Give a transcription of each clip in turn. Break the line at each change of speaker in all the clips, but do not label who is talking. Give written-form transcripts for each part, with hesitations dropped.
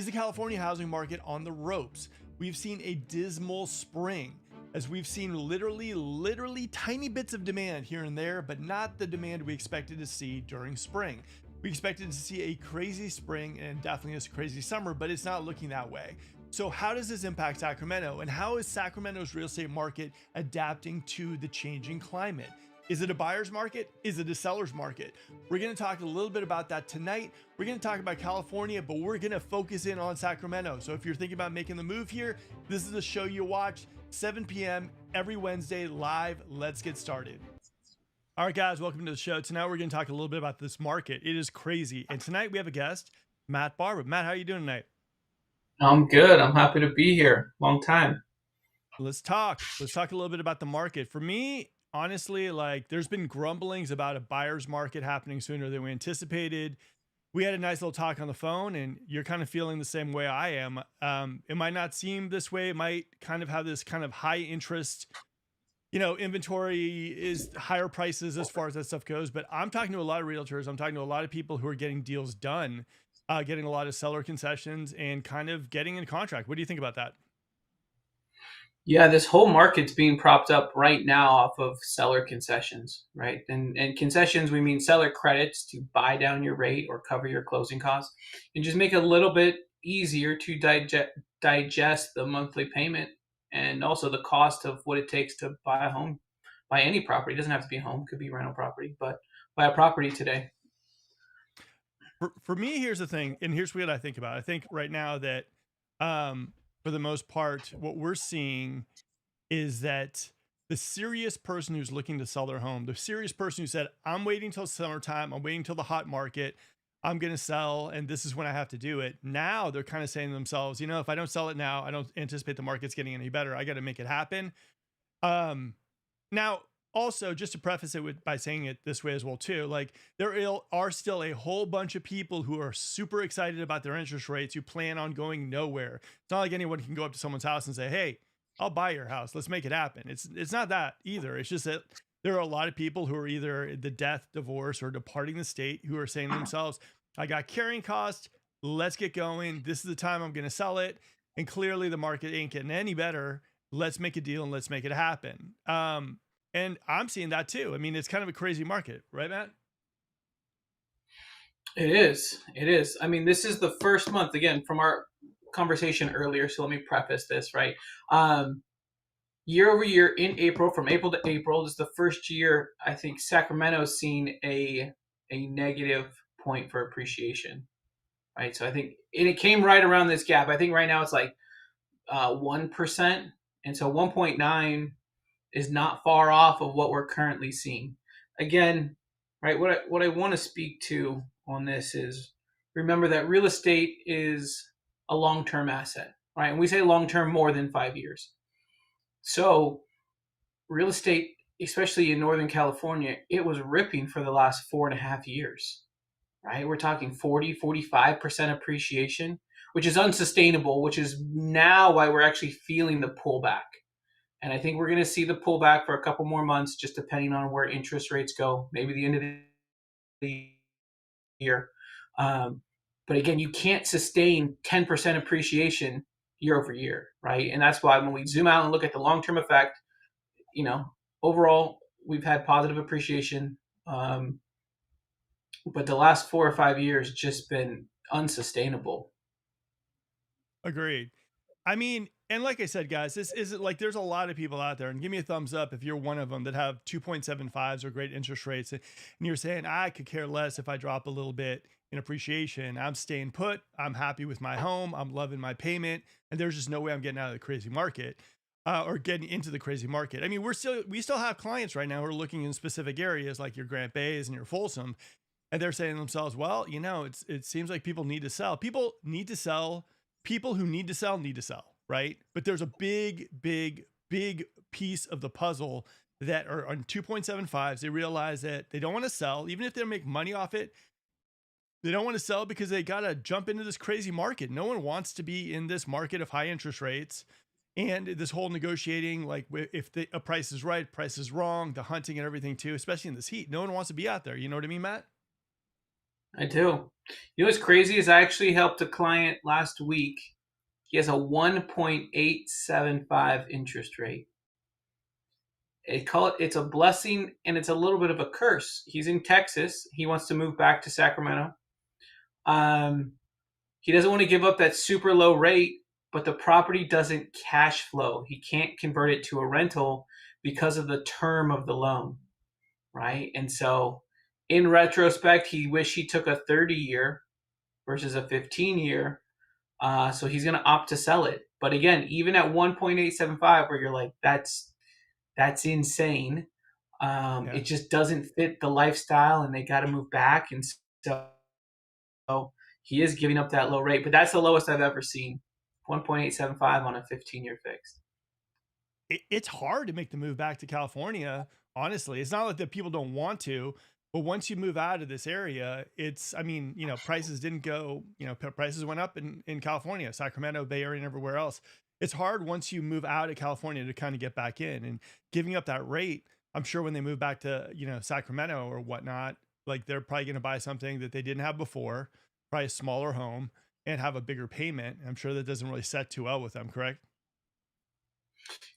Is the California housing market on the ropes? We've seen a dismal spring as we've seen literally tiny bits of demand here and there, but not the demand we expected to see during spring. We expected to see a crazy spring and definitely a crazy summer, but it's not looking that way. So how does this impact Sacramento, and how is Sacramento's real estate market adapting to the changing climate? Is it a buyer's market? Is it a seller's market? We're going to talk a little bit about that tonight. We're going to talk about California, but we're going to focus in on Sacramento. So if you're thinking about making the move here, this is the show you watch, 7 p.m. every Wednesday live. Let's get started. All right, guys, welcome to the show. Tonight, we're going to talk a little bit about this market. It is crazy. And tonight we have a guest, Matt Barber. Matt, how are you doing tonight?
I'm good. I'm happy to be here. Long time.
Let's talk a little bit about the market. For me, honestly, like there's been grumblings about a buyer's market happening sooner than we anticipated. We had a nice little talk on the phone, and you're kind of feeling the same way I am. It might not seem this way. It might kind of have this kind of high interest, inventory is higher prices as far as that stuff goes. But I'm talking to a lot of realtors. I'm talking to a lot of people who are getting deals done, getting a lot of seller concessions and kind of getting in contract. What do you think about that?
Yeah, this whole market's being propped up right now off of seller concessions, right? And concessions, we mean seller credits to buy down your rate or cover your closing costs and just make it a little bit easier to digest the monthly payment and also the cost of what it takes to buy a home, buy any property. It doesn't have to be a home, it could be rental property, but buy a property today.
For me, here's the thing, and here's what I think about. I think right now that for the most part, what we're seeing is that the serious person who's looking to sell their home, the serious person who said, I'm waiting till summertime, I'm waiting till the hot market, I'm going to sell, and this is when I have to do it. Now they're kind of saying to themselves, if I don't sell it now, I don't anticipate the market's getting any better. I got to make it happen. Now, also, just to preface it by saying it this way as well, too, like there are still a whole bunch of people who are super excited about their interest rates who plan on going nowhere. It's not like anyone can go up to someone's house and say, hey, I'll buy your house. Let's make it happen. It's not that either. It's just that there are a lot of people who are either the death, divorce, or departing the state who are saying to themselves, I got carrying costs. Let's get going. This is the time I'm going to sell it. And clearly the market ain't getting any better. Let's make a deal and let's make it happen. And I'm seeing that too. I mean, it's kind of a crazy market, right, Matt?
It is. It is. I mean, this is the first month, again, from our conversation earlier. So let me preface this, right? Year over year in April, from April to April, this is the first year I think Sacramento's seen a negative point for appreciation, right? So I think, and it came right around this gap. I think right now it's like 1%. And so 1.9 is not far off of what we're currently seeing. Again, right, what I want to speak to on this is remember that real estate is a long-term asset, right? And we say long-term more than 5 years. So real estate, especially in Northern California, it was ripping for the last 4.5 years, right? We're talking 45% appreciation, which is unsustainable, which is now why we're actually feeling the pullback. And I think we're going to see the pullback for a couple more months, just depending on where interest rates go, maybe the end of the year. But again, you can't sustain 10% appreciation year over year, right? And that's why when we zoom out and look at the long-term effect, overall, we've had positive appreciation. But the last 4 or 5 years just been unsustainable.
Agreed. I mean, and like I said, guys, this isn't like there's a lot of people out there, and give me a thumbs up if you're one of them that have 2.75s or great interest rates. And you're saying, I could care less if I drop a little bit in appreciation. I'm staying put. I'm happy with my home. I'm loving my payment. And there's just no way I'm getting out of the crazy market or getting into the crazy market. I mean, we still have clients right now who are looking in specific areas like your Grant Bays and your Folsom. And they're saying to themselves, well, it seems like people need to sell. People need to sell. People who need to sell, right? But there's a big piece of the puzzle that are on 2.75s. They realize that they don't want to sell, even if they make money off it. They don't want to sell because they got to jump into this crazy market. No one wants to be in this market of high interest rates and this whole negotiating, like if a price is right, price is wrong, the hunting and everything too, especially in this heat. No one wants to be out there. You know what I mean, Matt?
I do. You know what's crazy is I actually helped a client last week. He has a 1.875 interest rate. It's a blessing and it's a little bit of a curse. He's in Texas. He wants to move back to Sacramento. Um, he doesn't want to give up that super low rate, but the property doesn't cash flow. He can't convert it to a rental because of the term of the loan, right? And so, in retrospect, he wished he took a 30-year versus a 15-year. So he's going to opt to sell it. But again, even at 1.875, where you're like, that's insane.
Yeah.
It just doesn't fit the lifestyle, and they got to move back. And so he is giving up that low rate, but that's the lowest I've ever seen. 1.875 on a 15-year fixed.
It's hard to make the move back to California. Honestly, it's not like that people don't want to, but once you move out of this area, it's, I mean, prices didn't go, prices went up in California, Sacramento, Bay Area, and everywhere else. It's hard once you move out of California to kind of get back in, and giving up that rate. I'm sure when they move back to, Sacramento or whatnot, like they're probably going to buy something that they didn't have before, probably a smaller home, and have a bigger payment. I'm sure that doesn't really set too well with them, correct?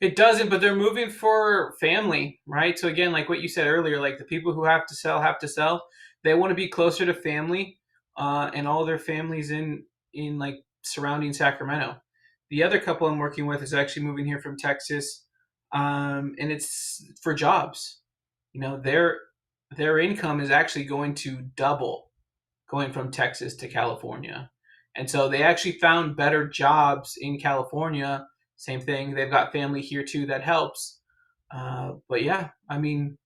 It doesn't, but they're moving for family, right? So again, like what you said earlier, like the people who have to sell. They want to be closer to family, and all their families in like surrounding Sacramento. The other couple I'm working with is actually moving here from Texas, and it's for jobs. You know, their income is actually going to double going from Texas to California. And so they actually found better jobs in California. Same thing. They've got family here too that helps. But yeah, I mean,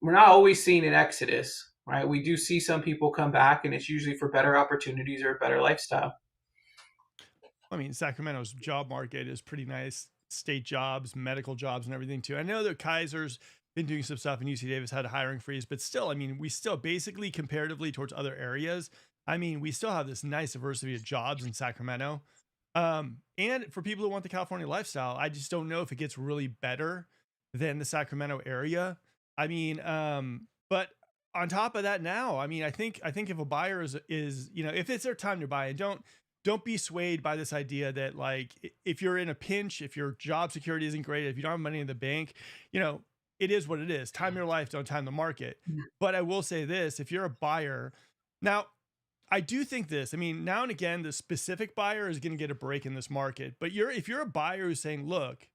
we're not always seeing an exodus, right? We do see some people come back, and it's usually for better opportunities or a better lifestyle.
I mean, Sacramento's job market is pretty nice. State jobs, medical jobs, and everything too. I know that Kaiser's been doing some stuff, and UC Davis had a hiring freeze, but still, I mean, we still basically comparatively towards other areas. I mean, we still have this nice diversity of jobs in Sacramento. And for people who want the California lifestyle, I just don't know if it gets really better than the Sacramento area. I mean, but on top of that, now, I mean, I think if a buyer is if it's their time to buy, and don't be swayed by this idea that like if you're in a pinch, if your job security isn't great, if you don't have money in the bank, you know, it is what it is. Time your life, don't time the market. But I will say this, if you're a buyer, now I do think this. I mean, now and again, the specific buyer is going to get a break in this market. But if you're a buyer who's saying, look,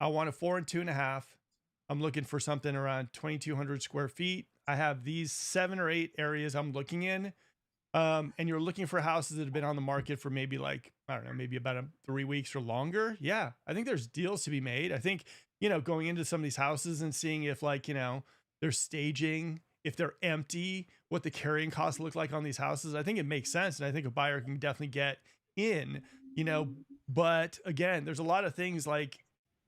I want a 4 and 2.5. I'm looking for something around 2,200 square feet. I have these 7 or 8 areas I'm looking in. And you're looking for houses that have been on the market for maybe like, I don't know, maybe about 3 weeks or longer. Yeah, I think there's deals to be made. I think, going into some of these houses and seeing if like, they're staging, if they're empty, what the carrying costs look like on these houses. I think it makes sense. And I think a buyer can definitely get in, you know, but again, there's a lot of things like,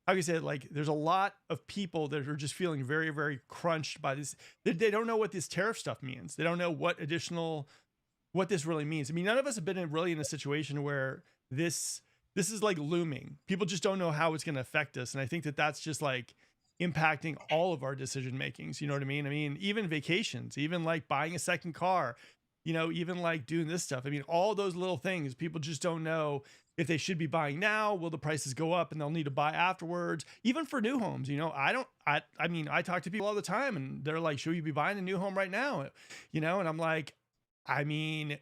how you say it, like there's a lot of people that are just feeling very, very crunched by this. They don't know what this tariff stuff means. They don't know what this really means. I mean, none of us have been really in a situation where this is like looming. People just don't know how it's going to affect us, and I think that that's just like impacting all of our decision makings. You know what I mean? I mean, even vacations, even like buying a second car, even like doing this stuff. I mean, all those little things. People just don't know if they should be buying now. Will the prices go up, and they'll need to buy afterwards? Even for new homes, I don't. I mean, I talk to people all the time, and they're like, "Should we be buying a new home right now?" And I'm like, I mean,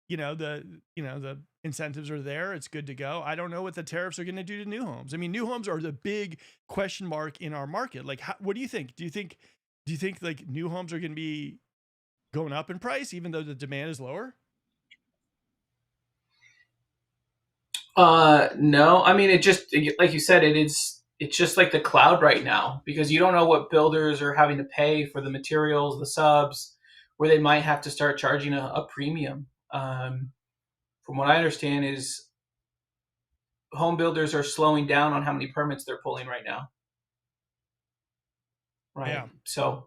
the incentives are there. It's good to go. I don't know what the tariffs are going to do to new homes. I mean, new homes are the big question mark in our market. Like, what do you think? Do you think like new homes are going to be going up in price even though the demand is lower?
No, I mean like you said, it's just like the cloud right now because you don't know what builders are having to pay for the materials, the subs, where they might have to start charging a premium. From what I understand, is home builders are slowing down on how many permits they're pulling right now.
Yeah.
Right. So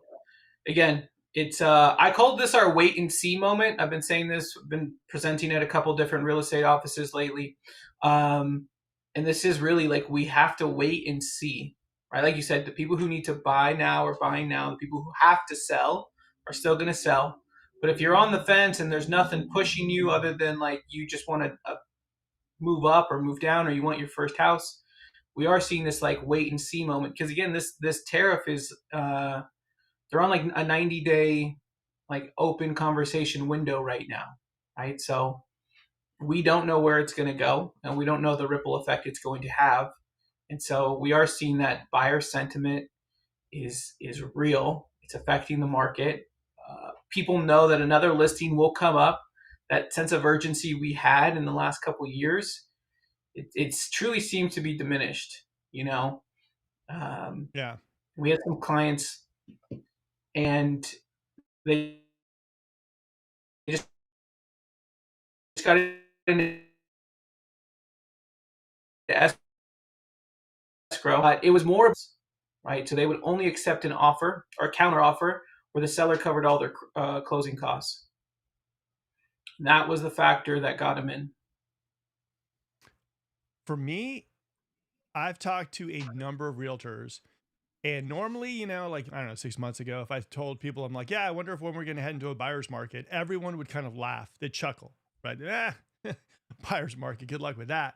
again, it's I called this our wait and see moment. I've been saying this, been presenting at a couple different real estate offices lately. Um, and this is really like we have to wait and see. Right? Like you said, the people who need to buy now are buying now. The people who have to sell are still going to sell. But if you're on the fence and there's nothing pushing you other than like you just want to move up or move down or you want your first house, we are seeing this like wait and see moment because again this tariff is they're on like a 90-day like open conversation window right now, right? So we don't know where it's going to go and we don't know the ripple effect it's going to have. And so we are seeing that buyer sentiment is real. It's affecting the market. People know that another listing will come up. That sense of urgency we had in the last couple of years, it's truly seems to be diminished. You know, um,
Yeah.
we had some clients and they just got into escrow. It was more right, so they would only accept an offer or counter offer where the seller covered all their closing costs. That was the factor that got them in.
For me, I've talked to a number of realtors. And normally, like, I don't know, 6 months ago, if I told people, I'm like, yeah, I wonder if when we're going to head into a buyer's market, everyone would kind of laugh. They'd chuckle, right? Buyer's market, good luck with that.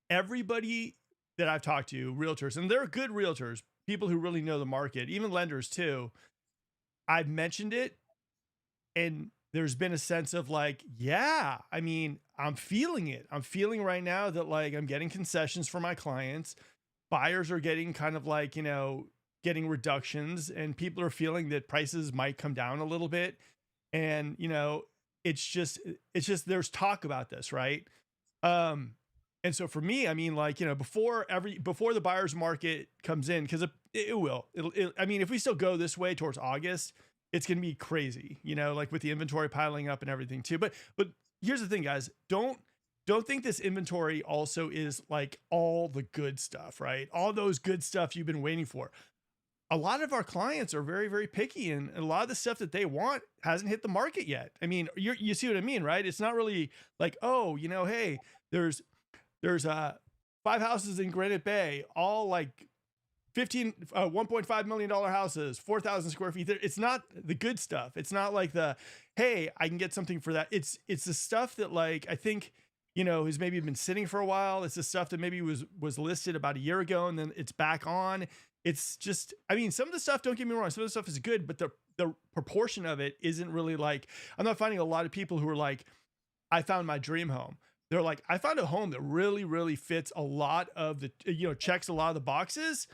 Everybody that I've talked to, realtors, and they're good realtors, people who really know the market, even lenders too, I've mentioned it. And there's been a sense of like, yeah, I mean, I'm feeling it. I'm feeling right now that like I'm getting concessions for my clients. Buyers are getting kind of like, getting reductions, and people are feeling that prices might come down a little bit. And, it's just there's talk about this, right? Um, and so for me, I mean, like, before the buyer's market comes in, because it will, I mean, if we still go this way towards August, it's going to be crazy, like with the inventory piling up and everything too. But here's the thing, guys, don't think this inventory also is like all the good stuff, right? All those good stuff you've been waiting for. A lot of our clients are very, very picky, and a lot of the stuff that they want hasn't hit the market yet. I mean, you see what I mean, right? It's not really like, oh, hey, there's there's 5 houses in Granite Bay, all like 1.5 million dollar houses, 4,000 square feet. It's not the good stuff. It's not like the, hey, I can get something for that. It's the stuff that, like, I think, has maybe been sitting for a while. It's the stuff that maybe was listed about a year ago and then it's back on. It's just, I mean, some of the stuff, don't get me wrong, some of the stuff is good, but the proportion of it isn't really like, I'm not finding a lot of people who are like, I found my dream home. They're like, I found a home that really, really fits a lot of the, checks a lot of the boxes.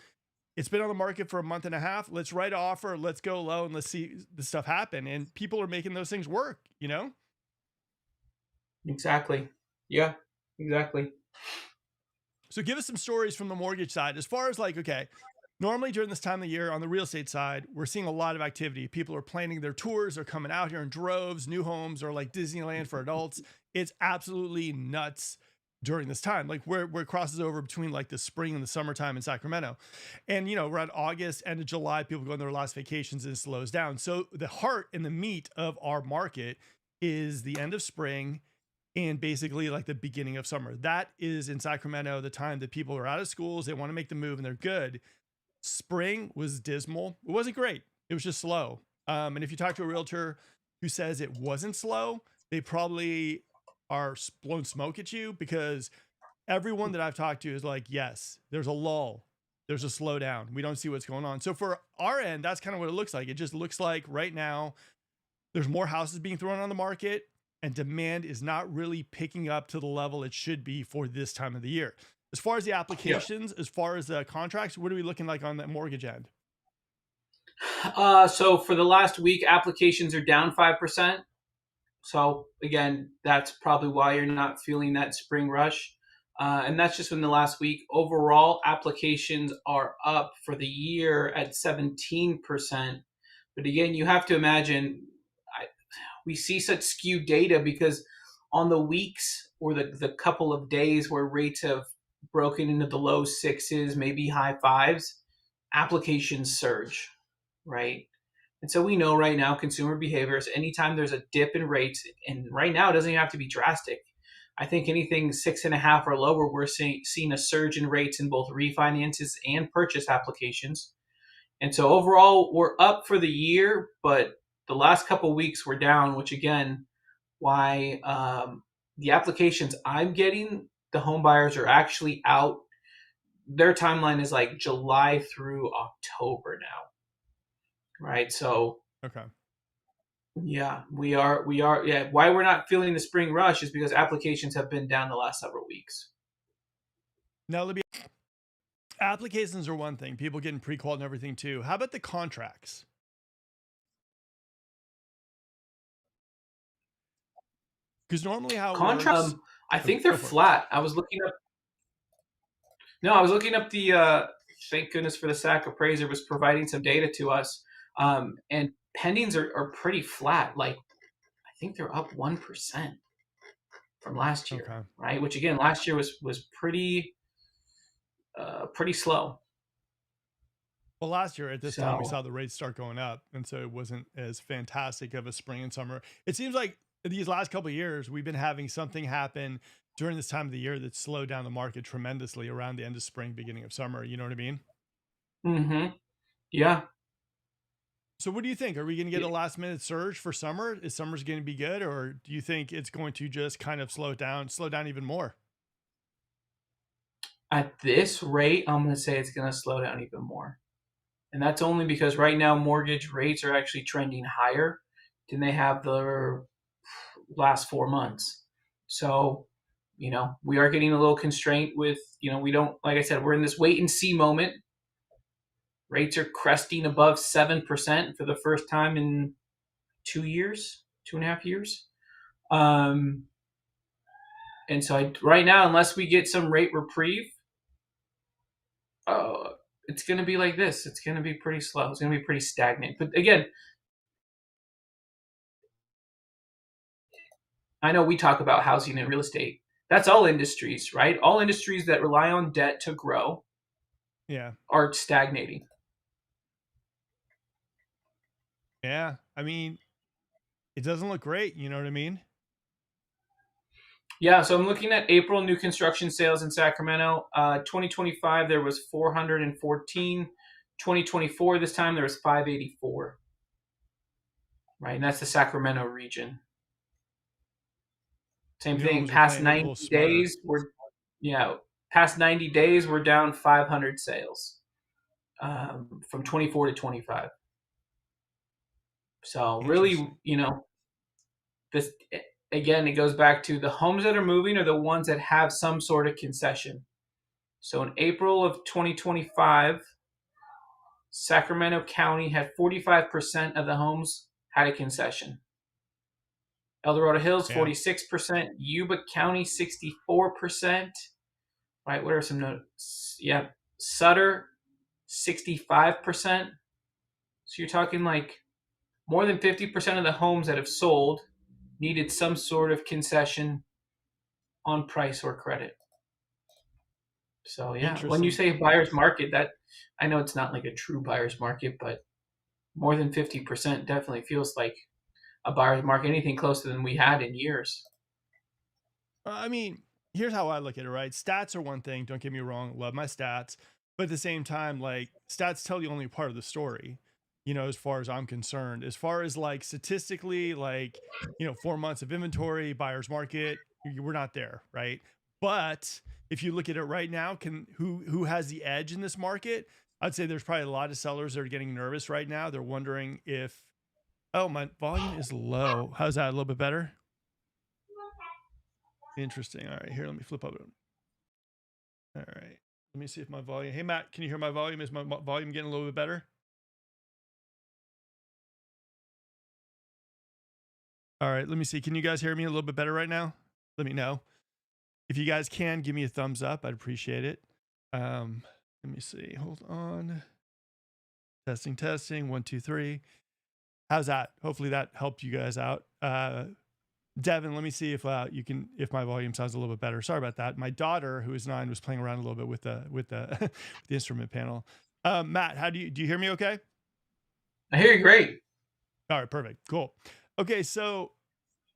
It's been on the market for a month and a half. Let's write an offer. Let's go low and let's see the stuff happen. And people are making those things work.
Exactly. Yeah, exactly.
So give us some stories from the mortgage side as far as like, okay, normally during this time of the year on the real estate side, we're seeing a lot of activity. People are planning their tours. They're coming out here in droves. New homes are like Disneyland for adults. It's absolutely nuts during this time, like where it crosses over between like the spring and the summertime in Sacramento. And, around August, end of July, people go on their last vacations and it slows down. So the heart and the meat of our market is the end of spring and basically like the beginning of summer. That is in Sacramento, the time that people are out of schools, they want to make the move and they're good. Spring was dismal. It wasn't great. It was just slow. And if you talk to a realtor who says it wasn't slow, they probably are blowing smoke at you, because everyone that I've talked to is like, yes, there's a lull. There's a slowdown. We don't see what's going on. So for our end, that's kind of what it looks like. It just looks like right now there's more houses being thrown on the market and demand is not really picking up to the level it should be for this time of the year. As far as the
Yeah.
applications, as far as the contracts, what are we looking like on the mortgage end?
So for the last week, applications are down 5%. So again, that's probably why you're not feeling that spring rush. And that's just in the last week. Overall, applications are up for the year at 17%. But again, you have to imagine we see such skewed data because on the weeks or the couple of days where rates have broken into the low sixes, maybe high fives, applications surge, right? And so we know right now consumer behaviors, anytime there's a dip in rates, and right now it doesn't even have to be drastic. I think anything 6.5 or lower, we're seeing a surge in rates in both refinances and purchase applications. And so overall, we're up for the year, but the last couple weeks were down, which again, why the applications I'm getting, the home buyers are actually out. Their timeline is like July through October now, right? So
Okay.
yeah, we are yeah. Why we're not feeling the spring rush is because applications have been down the last several weeks.
Now, Libby, applications are one thing, people getting pre-qualified and everything too. How about the contracts? Because normally how it
Contract,
works,
I
oh,
think they're
go for it.
flat. I was looking up. No, I was looking up the. Thank goodness for the SAC appraiser was providing some data to us, and pendings are pretty flat. Like I think they're up 1% from last year,
Okay.
right? Which again, last year was pretty slow.
Well, last year at this time, we
So
saw the rates start going up, and so it wasn't as fantastic of a spring and summer. It seems like these last couple of years, we've been having something happen during this time of the year that slowed down the market tremendously around the end of spring, beginning of summer. You know what I mean?
yeah.
So, what do you think? Are we going to get a last minute surge for summer? Is summer's going to be good, or do you think it's going to just kind of slow down even more?
At this rate, I'm going to say it's going to slow down even more. And that's only because right now mortgage rates are actually trending higher than they have the last 4 months. So, we are getting a little constraint with, we don't, like I said, we're in this wait and see moment. Rates are cresting above 7% for the first time in 2 years, 2.5 years. And so right now, unless we get some rate reprieve, uh, it's going to be like this. It's going to be pretty slow. It's going to be pretty stagnant. But again, I know we talk about housing and real estate. That's all industries, right? All industries that rely on debt to grow
Yeah.
are stagnating.
Yeah. I mean, it doesn't look great. You know what I mean?
Yeah, so I'm looking at April new construction sales in Sacramento. 2025 there was 414. 2024 this time there was 584. Right, and that's the Sacramento region. Same
New
thing.
homes are
Past
playing it a
90
little smarter.
days, yeah, past 90 days we're down 500 sales from 24 to 25. So really,
Interesting.
this again, it goes back to the homes that are moving are the ones that have some sort of concession. So in April of 2025, Sacramento County had 45% of the homes had a concession. El Dorado Hills,
Yeah.
46%. Yuba County, 64%. Right, what are some notes? Yeah. Sutter, 65%. So you're talking like more than 50% of the homes that have sold needed some sort of concession on price or credit. So yeah, when you
Interesting.
say buyer's market, that I know it's not like a true buyer's market, but more than 50% definitely feels like a buyer's market. Anything closer than we had in years.
I mean, here's how I look at it, right? Stats are one thing. Don't get me wrong. Love my stats. But at the same time, like stats tell you only part of the story, as far as I'm concerned. As far as like statistically, like, 4 months of inventory, buyer's market, we're not there, right? But if you look at it right now, who has the edge in this market? I'd say there's probably a lot of sellers that are getting nervous right now. They're wondering if, oh, my volume is low. How's that? A little bit better? Interesting. All right, here, let me flip over. All right, let me see if my volume. Hey, Matt, can you hear my volume? Is my volume getting a little bit better? All right, let me see. Can you guys hear me a little bit better right now? Let me know. If you guys can, give me a thumbs up. I'd appreciate it. Let me see. Hold on. Testing, testing. 1, 2, 3. How's that? Hopefully that helped you guys out. Devin, let me see if if my volume sounds a little bit better. Sorry about that. My daughter, who is 9, was playing around a little bit with the with the instrument panel. Matt, how do you hear me? Okay.
I hear you great.
All right, perfect, cool. Okay, so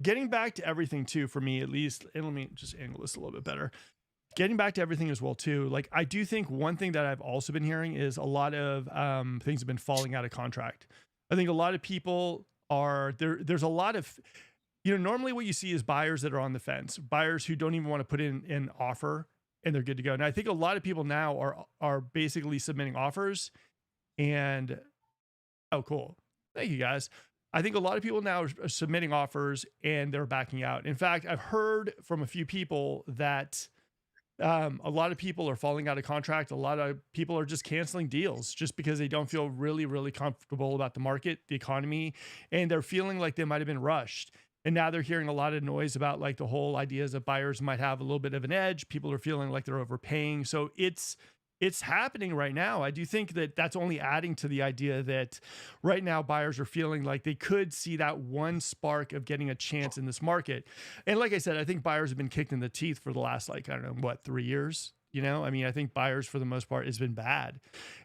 getting back to everything too, for me at least, and let me just angle this a little bit better. Getting back to everything as well too. Like I do think one thing that I've also been hearing is a lot of things have been falling out of contract. I think a lot of people are there's a lot of, normally what you see is buyers that are on the fence, buyers who don't even want to put in an offer and they're good to go. And I think a lot of people now are basically submitting offers and oh cool. Thank you guys. I think a lot of people now are submitting offers and they're backing out. In fact, I've heard from a few people that a lot of people are falling out of contract. A lot of people are just canceling deals just because they don't feel really, really comfortable about the market, the economy, and they're feeling like they might have been rushed. And now they're hearing a lot of noise about like the whole ideas that buyers might have a little bit of an edge. People are feeling like they're overpaying. So it's happening right now. I do think that that's only adding to the idea that right now buyers are feeling like they could see that one spark of getting a chance in this market. And like I said, I think buyers have been kicked in the teeth for the last, like, I don't know, what, 3 years? I mean, I think buyers for the most part has been bad.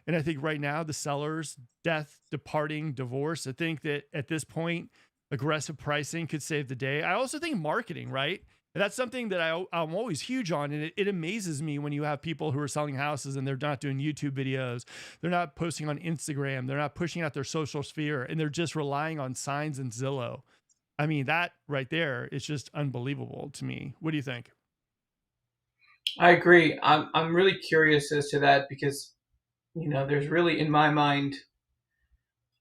And I think right now the sellers, death, departing, divorce, I think that at this point, aggressive pricing could save the day. I also think marketing, right? And that's something that I'm always huge on. And it amazes me when you have people who are selling houses and they're not doing YouTube videos. They're not posting on Instagram. They're not pushing out their social sphere and they're just relying on signs and Zillow. I mean, that right there is just unbelievable to me. What do you think?
I agree. I'm really curious as to that because there's really in my mind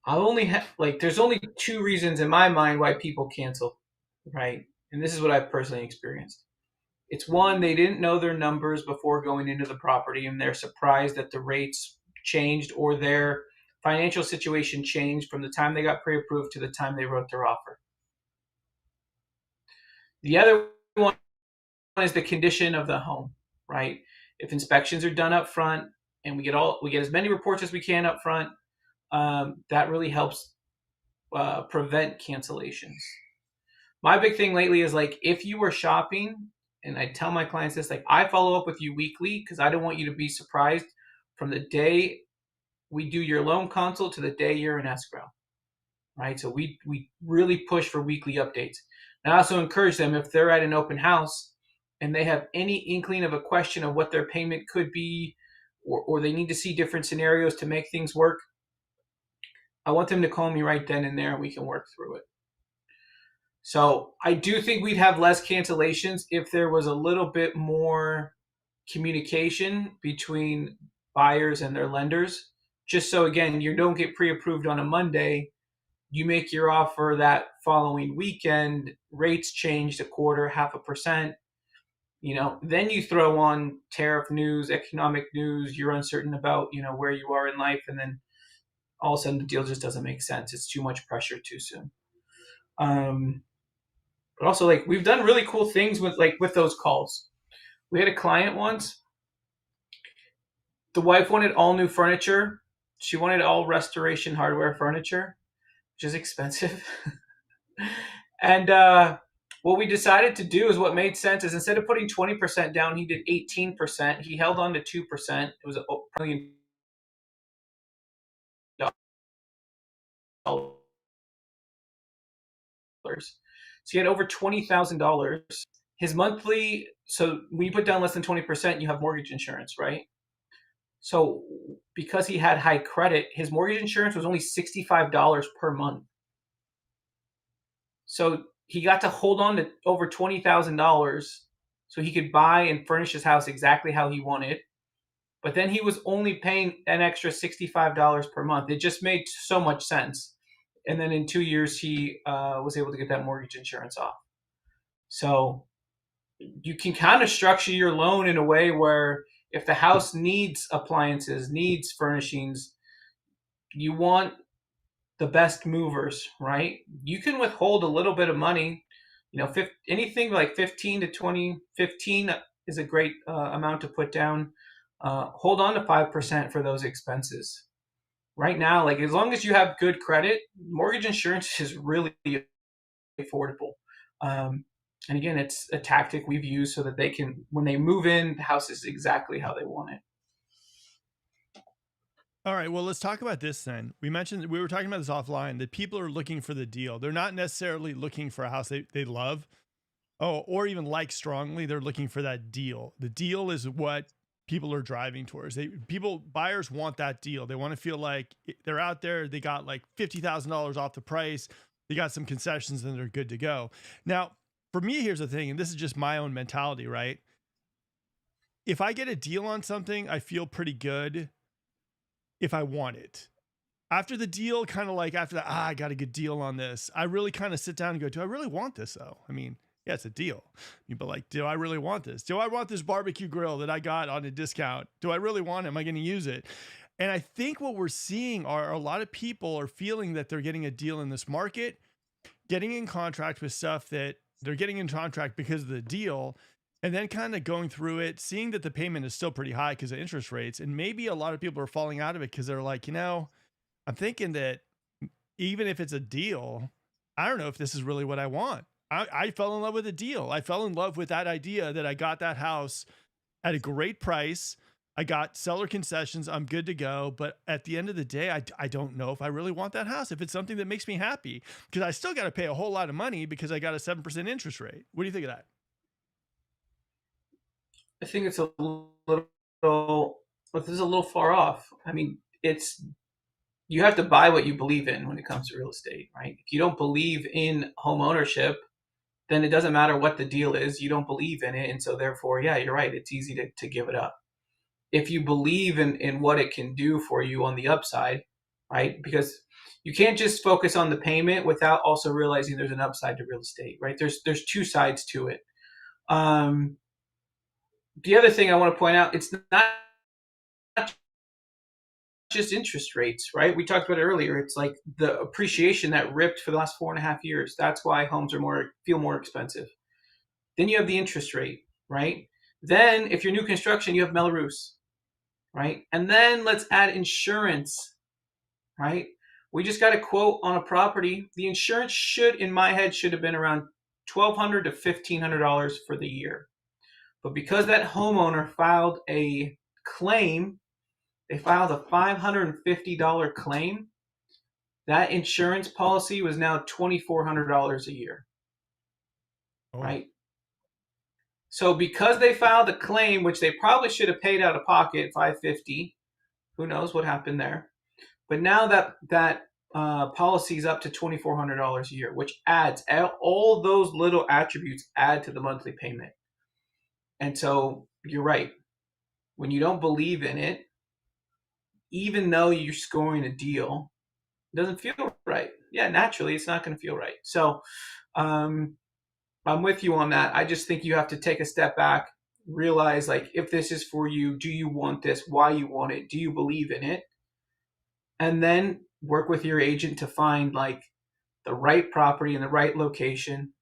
I only have like there's only two reasons in my mind why people cancel, right? And this is what I've personally experienced. It's one, they didn't know their numbers before going into the property and they're surprised that the rates changed or their financial situation changed from the time they got pre-approved to the time they wrote their offer. The other one is the condition of the home, right? If inspections are done up front and we get as many reports as we can up front, that really helps prevent cancellations. My big thing lately is like if you were shopping, and I tell my clients this, like I follow up with you weekly because I don't want you to be surprised from the day we do your loan consult to the day you're in escrow, right? So we really push for weekly updates. And I also encourage them if they're at an open house and they have any inkling of a question of what their payment could be, or they need to see different scenarios to make things work, I want them to call me right then and there and we can work through it. So I do think we'd have less cancellations if there was a little bit more communication between buyers and their lenders. Just so again, you don't get pre-approved on a Monday, you make your offer that following weekend, rates changed a quarter, 0.5%. Then you throw on tariff news, economic news, you're uncertain about, where you are in life, and then all of a sudden the deal just doesn't make sense. It's too much pressure too soon. But also, like, we've done really cool things with those calls. We had a client once. The wife wanted all new furniture. She wanted all restoration hardware furniture, which is expensive. And what we decided to do is what made sense is instead of putting 20% down, he did 18%. He held on to 2%. It was $1,000,000. So he had over $20,000. His monthly, so when you put down less than 20%, you have mortgage insurance, right? So because he had high credit, his mortgage insurance was only $65 per month. So he got to hold on to over $20,000 so he could buy and furnish his house exactly how he wanted. But then he was only paying an extra $65 per month. It just made so much sense. And then in 2 years, he was able to get that mortgage insurance off. So you can kind of structure your loan in a way where if the house needs appliances, needs furnishings, you want the best movers, right? You can withhold a little bit of money. Anything like 15 to 20, 15 is a great amount to put down. Hold on to 5% for those expenses. Right now, like as long as you have good credit, mortgage insurance is really affordable. And again, it's a tactic we've used so that they can, when they move in, the house is exactly how they want it.
All right, well, let's talk about this then. We were talking about this offline, that people are looking for the deal. They're not necessarily looking for a house they love, or even like strongly. They're looking for that deal. The deal is what people are driving towards. Buyers want that deal. They want to feel like they're out there. They got like $50,000 off the price. You got some concessions and they're good to go. Now, for me, here's the thing, and this is just my own mentality, right? If I get a deal on something, I feel pretty good if I want it. After the deal, kind of like after that, I got a good deal on this. I really kind of sit down and go, do I really want this though? I mean, yeah, it's a deal. But like, do I really want this? Do I want this barbecue grill that I got on a discount? Do I really want it? Am I going to use it? And I think what we're seeing are a lot of people are feeling that they're getting a deal in this market, getting in contract with stuff that they're getting in contract because of the deal, and then kind of going through it, seeing that the payment is still pretty high because of interest rates. And maybe a lot of people are falling out of it because they're like, I'm thinking that even if it's a deal, I don't know if this is really what I want. I fell in love with a deal. I fell in love with that idea that I got that house at a great price. I got seller concessions. I'm good to go. But at the end of the day, I don't know if I really want that house, if it's something that makes me happy, because I still got to pay a whole lot of money because I got a 7% interest rate. What do you think of that?
I think it's a little, this is a little far off. I mean, it's you have to buy what you believe in when it comes to real estate, right? If you don't believe in home ownership, then it doesn't matter what the deal is. You don't believe in it, and so therefore, yeah, you're right. It's easy to give it up. If you believe in what it can do for you on the upside, right? Because you can't just focus on the payment without also realizing there's an upside to real estate, right? There's two sides to it. Um, the other thing I want to point out, it's not just interest rates, right? We talked about it earlier. It's like the appreciation that ripped for the last 4.5 years. That's why homes are feel more expensive. Then you have the interest rate, right? Then if you're new construction, you have Melrose, right? And then let's add insurance, right? We just got a quote on a property. The insurance in my head, should have been around $1,200 to $1,500 for the year. But because that homeowner filed a claim, they filed a $550 claim. That insurance policy was now $2,400 a year,
Oh,
right? So because they filed a claim, which they probably should have paid out of pocket, 550, who knows what happened there? But now that policy is up to $2,400 a year, which adds all those little attributes add to the monthly payment. And so you're right. When you don't believe in it, even though you're scoring a deal, it doesn't feel right. Yeah, naturally, it's not going to feel right. So um, I'm with you on that. I just think you have to take a step back, realize like if this is for you, do you want this? Why you want it? Do you believe in it? And then work with your agent to find like the right property in the right location.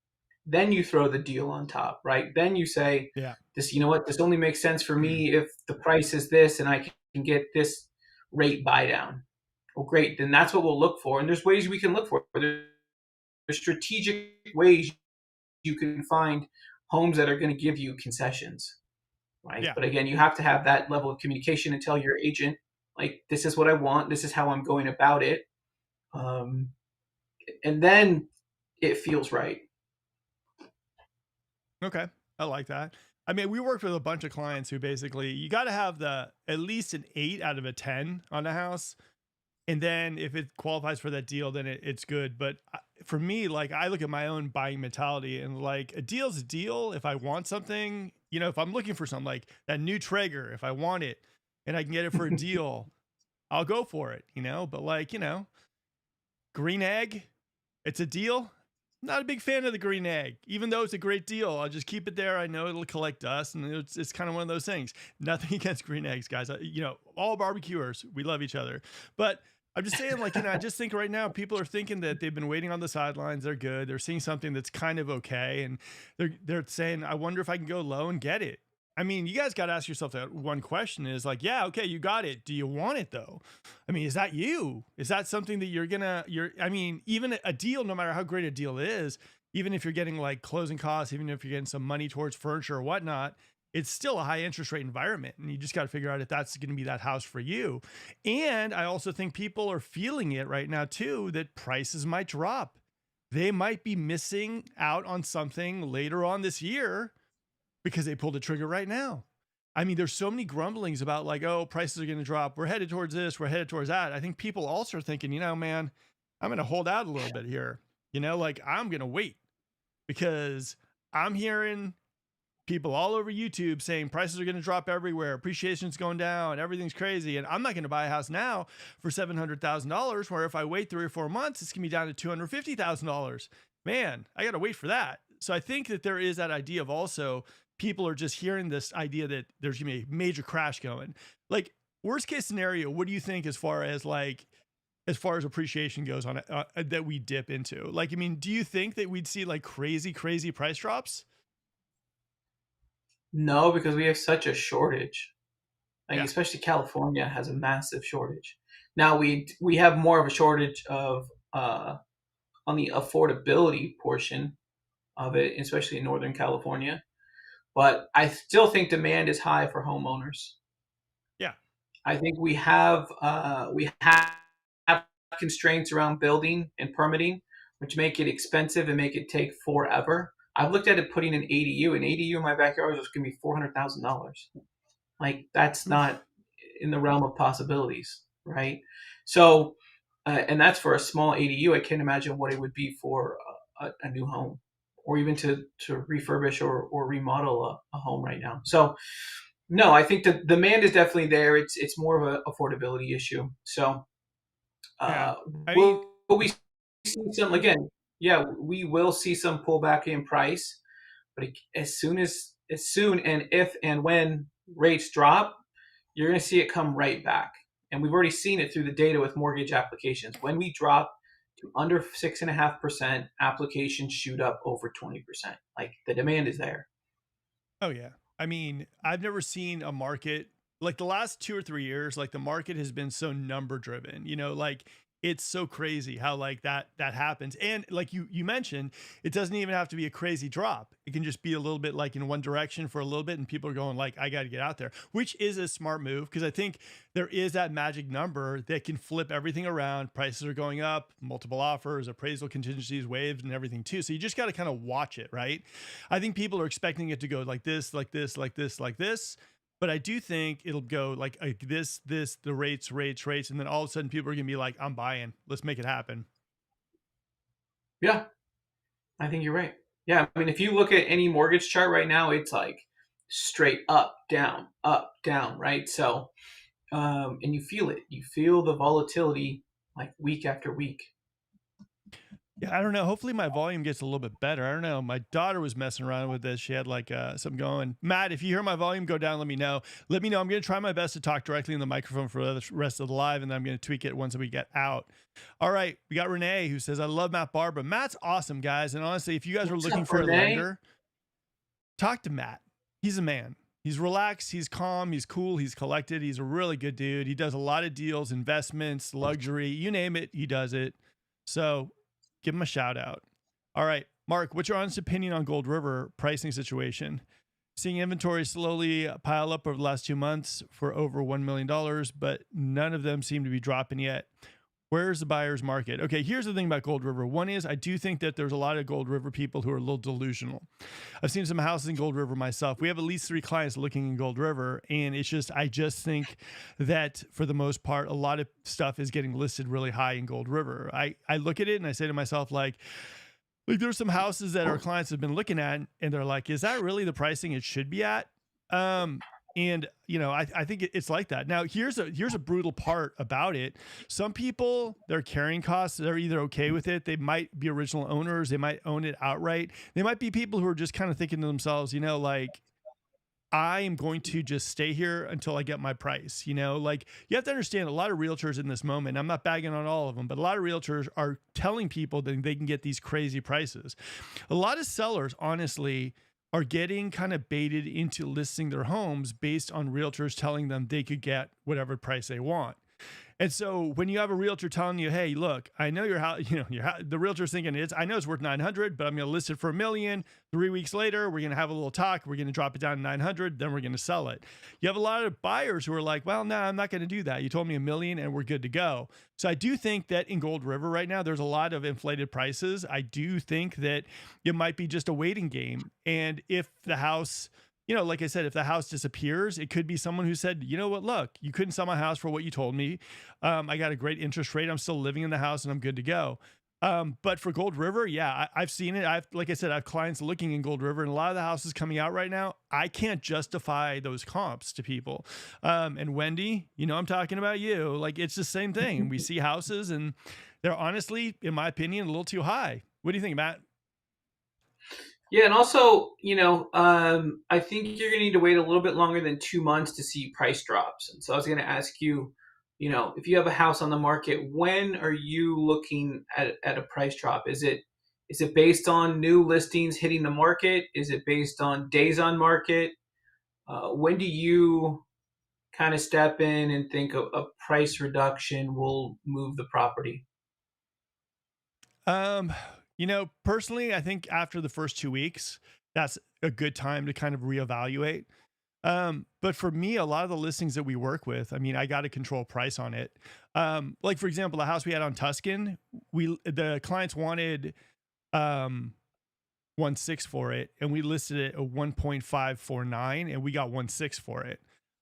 Then you throw the deal on top, right? Then you say,
yeah.
this, you know what, this only makes sense for me if the price is this and I can get this rate buy down. Well, great. Then that's what we'll look for. And there's ways we can look for it. There's strategic ways you can find homes that are going to give you concessions, right?
Yeah.
But again, you have to have that level of communication and tell your agent, like, this is what I want. This is how I'm going about it. Um, and then it feels right.
Okay. I like that. I mean, we worked with a bunch of clients who basically you got to have the at least an 8 out of a 10 on the house. And then if it qualifies for that deal, then it's good. But for me, like I look at my own buying mentality and like a deal's a deal. If I want something, if I'm looking for something like that new Traeger, if I want it and I can get it for a deal, I'll go for it, but like, green egg, it's a deal. Not a big fan of the green egg, even though it's a great deal. I'll just keep it there. I know it'll collect dust, and it's kind of one of those things. Nothing against green eggs, guys. All barbecuers, we love each other. But I'm just saying, like, I just think right now people are thinking that they've been waiting on the sidelines. They're good. They're seeing something that's kind of okay, and they're saying, I wonder if I can go low and get it. I mean, you guys got to ask yourself that one question is like, yeah, okay, you got it. Do you want it though? I mean, is that you? Is that something that I mean, even a deal, no matter how great a deal is, even if you're getting like closing costs, even if you're getting some money towards furniture or whatnot, it's still a high interest rate environment. And you just got to figure out if that's going to be that house for you. And I also think people are feeling it right now too, that prices might drop. They might be missing out on something later on this year because they pulled the trigger right now. I mean, there's so many grumblings about like, oh, prices are going to drop. We're headed towards this. We're headed towards that. I think people also are thinking, man, I'm going to hold out a little bit here. Like I'm going to wait because I'm hearing people all over YouTube saying prices are going to drop everywhere, appreciation's going down, everything's crazy, and I'm not going to buy a house now for $700,000. Where if I wait 3 or 4 months, it's going to be down to $250,000. Man, I got to wait for that. So I think that there is that idea of also people are just hearing this idea that there's going to be a major crash going. Like worst case scenario, what do you think as far as appreciation goes on it that we dip into? Like, I mean, do you think that we'd see like crazy price drops?
No, because we have such a shortage. Like
Yeah.
especially California has a massive shortage. Now we have more of a shortage of on the affordability portion of it, especially in Northern California. But I still think demand is high for homeowners.
Yeah.
I think we have constraints around building and permitting, which make it expensive and make it take forever. I've looked at it putting an ADU. An ADU in my backyard is going to be $400,000. Like that's
Oof.
not in the realm of possibilities, right? So, and that's for a small ADU. I can't imagine what it would be for a new home, or even to refurbish or remodel a home right now. So, no, I think the demand is definitely there. It's more of an affordability issue. So,
Yeah.
uh,
I mean,
will we see some again? Yeah, we will see some pullback in price, but as soon and if and when rates drop, you're going to see it come right back. And we've already seen it through the data with mortgage applications. When we drop to under 6.5%, applications shoot up over 20%. Like the demand is there.
oh yeah. I mean, I've never seen a market like the last 2 or 3 years, like the market has been so number driven, like it's so crazy how like that happens. And like you mentioned, it doesn't even have to be a crazy drop. It can just be a little bit like in one direction for a little bit and people are going like, I got to get out there, which is a smart move because I think there is that magic number that can flip everything around. Prices are going up, multiple offers, appraisal contingencies waived and everything too. So you just got to kind of watch it, right? I think people are expecting it to go like this, like this, like this, like this. But I do think it'll go like the rates, and then all of a sudden people are gonna be like, "I'm buying. Let's make it happen."
Yeah, I think you're right. Yeah, I mean, if you look at any mortgage chart right now, it's like straight up, down, right? So, and you feel it. You feel the volatility like week after week.
Yeah, I don't know. Hopefully my volume gets a little bit better. I don't know. My daughter was messing around with this. She had like something going. Matt, if you hear my volume go down, let me know. Let me know. I'm going to try my best to talk directly in the microphone for the rest of the live, and then I'm going to tweak it once we get out. All right. We got Renee who says, I love Matt Barba. Matt's awesome, guys. And honestly, if you guys are
What's
looking
up,
for a
Renee?
lender, talk to Matt. He's a man. He's relaxed, he's calm, he's cool, he's collected. He's a really good dude. He does a lot of deals, investments, luxury, you name it, he does it. So give him a shout out. All right, Mark, what's your honest opinion on Gold River pricing situation? Seeing inventory slowly pile up over the last 2 months for over $1 million, but none of them seem to be dropping yet. Where's the buyer's market? Okay, here's the thing about Gold River. One is I do think that there's a lot of Gold River people who are a little delusional. I've seen some houses in Gold River myself. We have at least 3 clients looking in Gold River, and I just think that for the most part, a lot of stuff is getting listed really high in Gold River. I look at it and I say to myself, like there's some houses that our clients have been looking at and they're like, is that really the pricing it should be at? And I think it's like that. Now here's a brutal part about it. Some people, their carrying costs, they're either okay with it. They might be original owners. They might own it outright. They might be people who are just kind of thinking to themselves, like, I am going to just stay here until I get my price. Like you have to understand a lot of realtors in this moment. I'm not bagging on all of them, but a lot of realtors are telling people that they can get these crazy prices. A lot of sellers, honestly, are getting kind of baited into listing their homes based on realtors telling them they could get whatever price they want. And so when you have a realtor telling you, "Hey, look, I know your house," the realtor's thinking I know it's worth 900, but I'm going to list it for $1 million. 3 weeks later, we're going to have a little talk. We're going to drop it down to 900. Then we're going to sell it. You have a lot of buyers who are like, "Well, no, I'm not going to do that. You told me $1 million and we're good to go." So I do think that in Gold River right now, there's a lot of inflated prices. I do think that it might be just a waiting game. And if the house, like I said, if the house disappears, it could be someone who said, you know what, look, you couldn't sell my house for what you told me. I got a great interest rate. I'm still living in the house and I'm good to go. But for Gold River, yeah, I've seen it. Like I said, I have clients looking in Gold River, and a lot of the houses coming out right now, I can't justify those comps to people. And Wendy, I'm talking about you. Like it's the same thing. We see houses, and they're honestly, in my opinion, a little too high. What do you think, Matt?
Yeah, and also, I think you're going to need to wait a little bit longer than 2 months to see price drops. And so I was going to ask you, if you have a house on the market, when are you looking at a price drop? Is it based on new listings hitting the market? Is it based on days on market? When do you kind of step in and think a price reduction will move the property?
Um, Personally, I think after the first 2 weeks, that's a good time to kind of reevaluate. But for me, a lot of the listings that we work with, I mean, I got to control price on it. Like for example, the house we had on Tuscan, the clients wanted um 1.6 for it, and we listed it at 1.549, and we got 1.6 for it.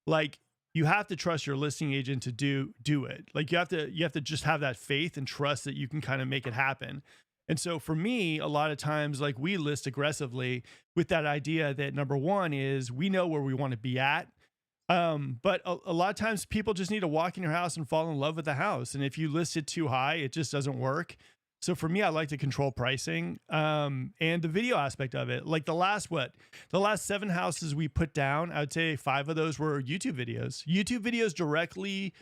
Like you have to trust your listing agent to do it. Like you have to just have that faith and trust that you can kind of make it happen. And so for me, a lot of times, like we list aggressively with that idea that number one is we know where we want to be at. But a lot of times people just need to walk in your house and fall in love with the house. And if you list it too high, it just doesn't work. So for me, I like to control pricing, and the video aspect of it. Like the last 7 houses we put down, I would say 5 of those were YouTube videos. YouTube videos directly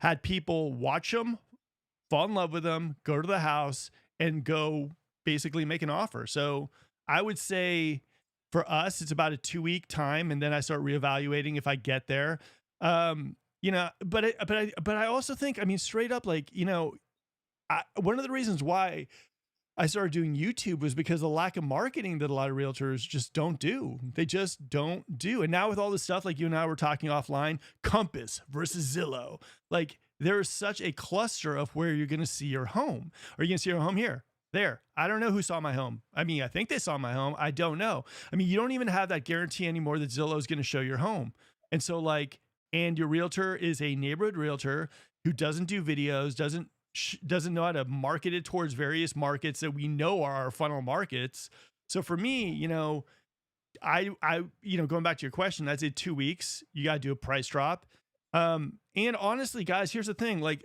had people watch them, fall in love with them, go to the house, and go basically make an offer. So I would say for us, it's about a 2 week time, and then I start reevaluating if I get there. But I also think, I mean, straight up, like one of the reasons why I started doing YouTube was because the lack of marketing that a lot of realtors just don't do. They just don't do. And now with all this stuff, like you and I were talking offline, Compass versus Zillow, like there is such a cluster of where you're going to see your home. Are you going to see your home here? There. I don't know who saw my home. I mean, I think they saw my home. I don't know. I mean, you don't even have that guarantee anymore that Zillow is going to show your home. And so and your realtor is a neighborhood realtor who doesn't do videos, doesn't know how to market it towards various markets that we know are our funnel markets. So for me, going back to your question, I'd say 2 weeks, you got to do a price drop. And honestly, guys, here's the thing, like,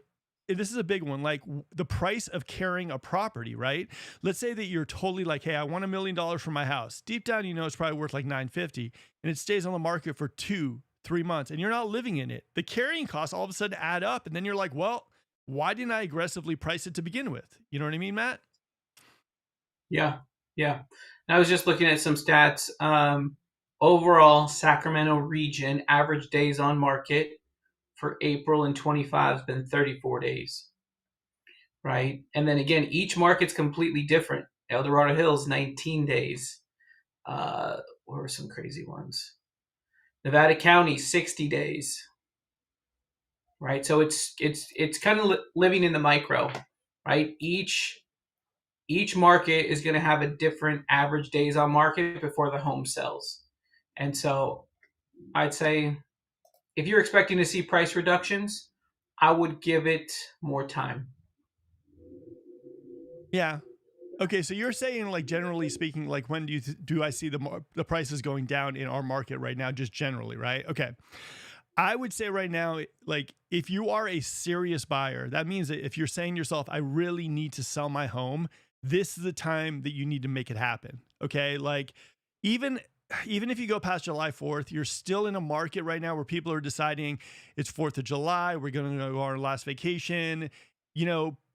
this is a big one, like the price of carrying a property, right? Let's say that you're totally like, hey, I want $1 million for my house. Deep down, it's probably worth like 950, and it stays on the market for 2-3 months, and you're not living in it. The carrying costs all of a sudden add up, and then you're like, well, why didn't I aggressively price it to begin with? You know what I mean, Matt?
Yeah, yeah. And I was just looking at some stats. Overall, Sacramento region average days on market for April in 25 has been 34 days, right? And then again, each market's completely different. El Dorado Hills, 19 days. What were some crazy ones? Nevada County, 60 days, right? So it's kind of living in the micro, right? Each market is going to have a different average days on market before the home sells. And so I'd say if you're expecting to see price reductions, I would give it more time.
Yeah. Okay, so you're saying, like, generally speaking, like when do I see the prices going down in our market right now, just generally, right? Okay. I would say right now, like if you are a serious buyer, that means that if you're saying to yourself, I really need to sell my home, this is the time that you need to make it happen. Okay. Like even even if you go past July 4th, you're still in a market right now where people are deciding it's 4th of July, we're going to go on our last vacation,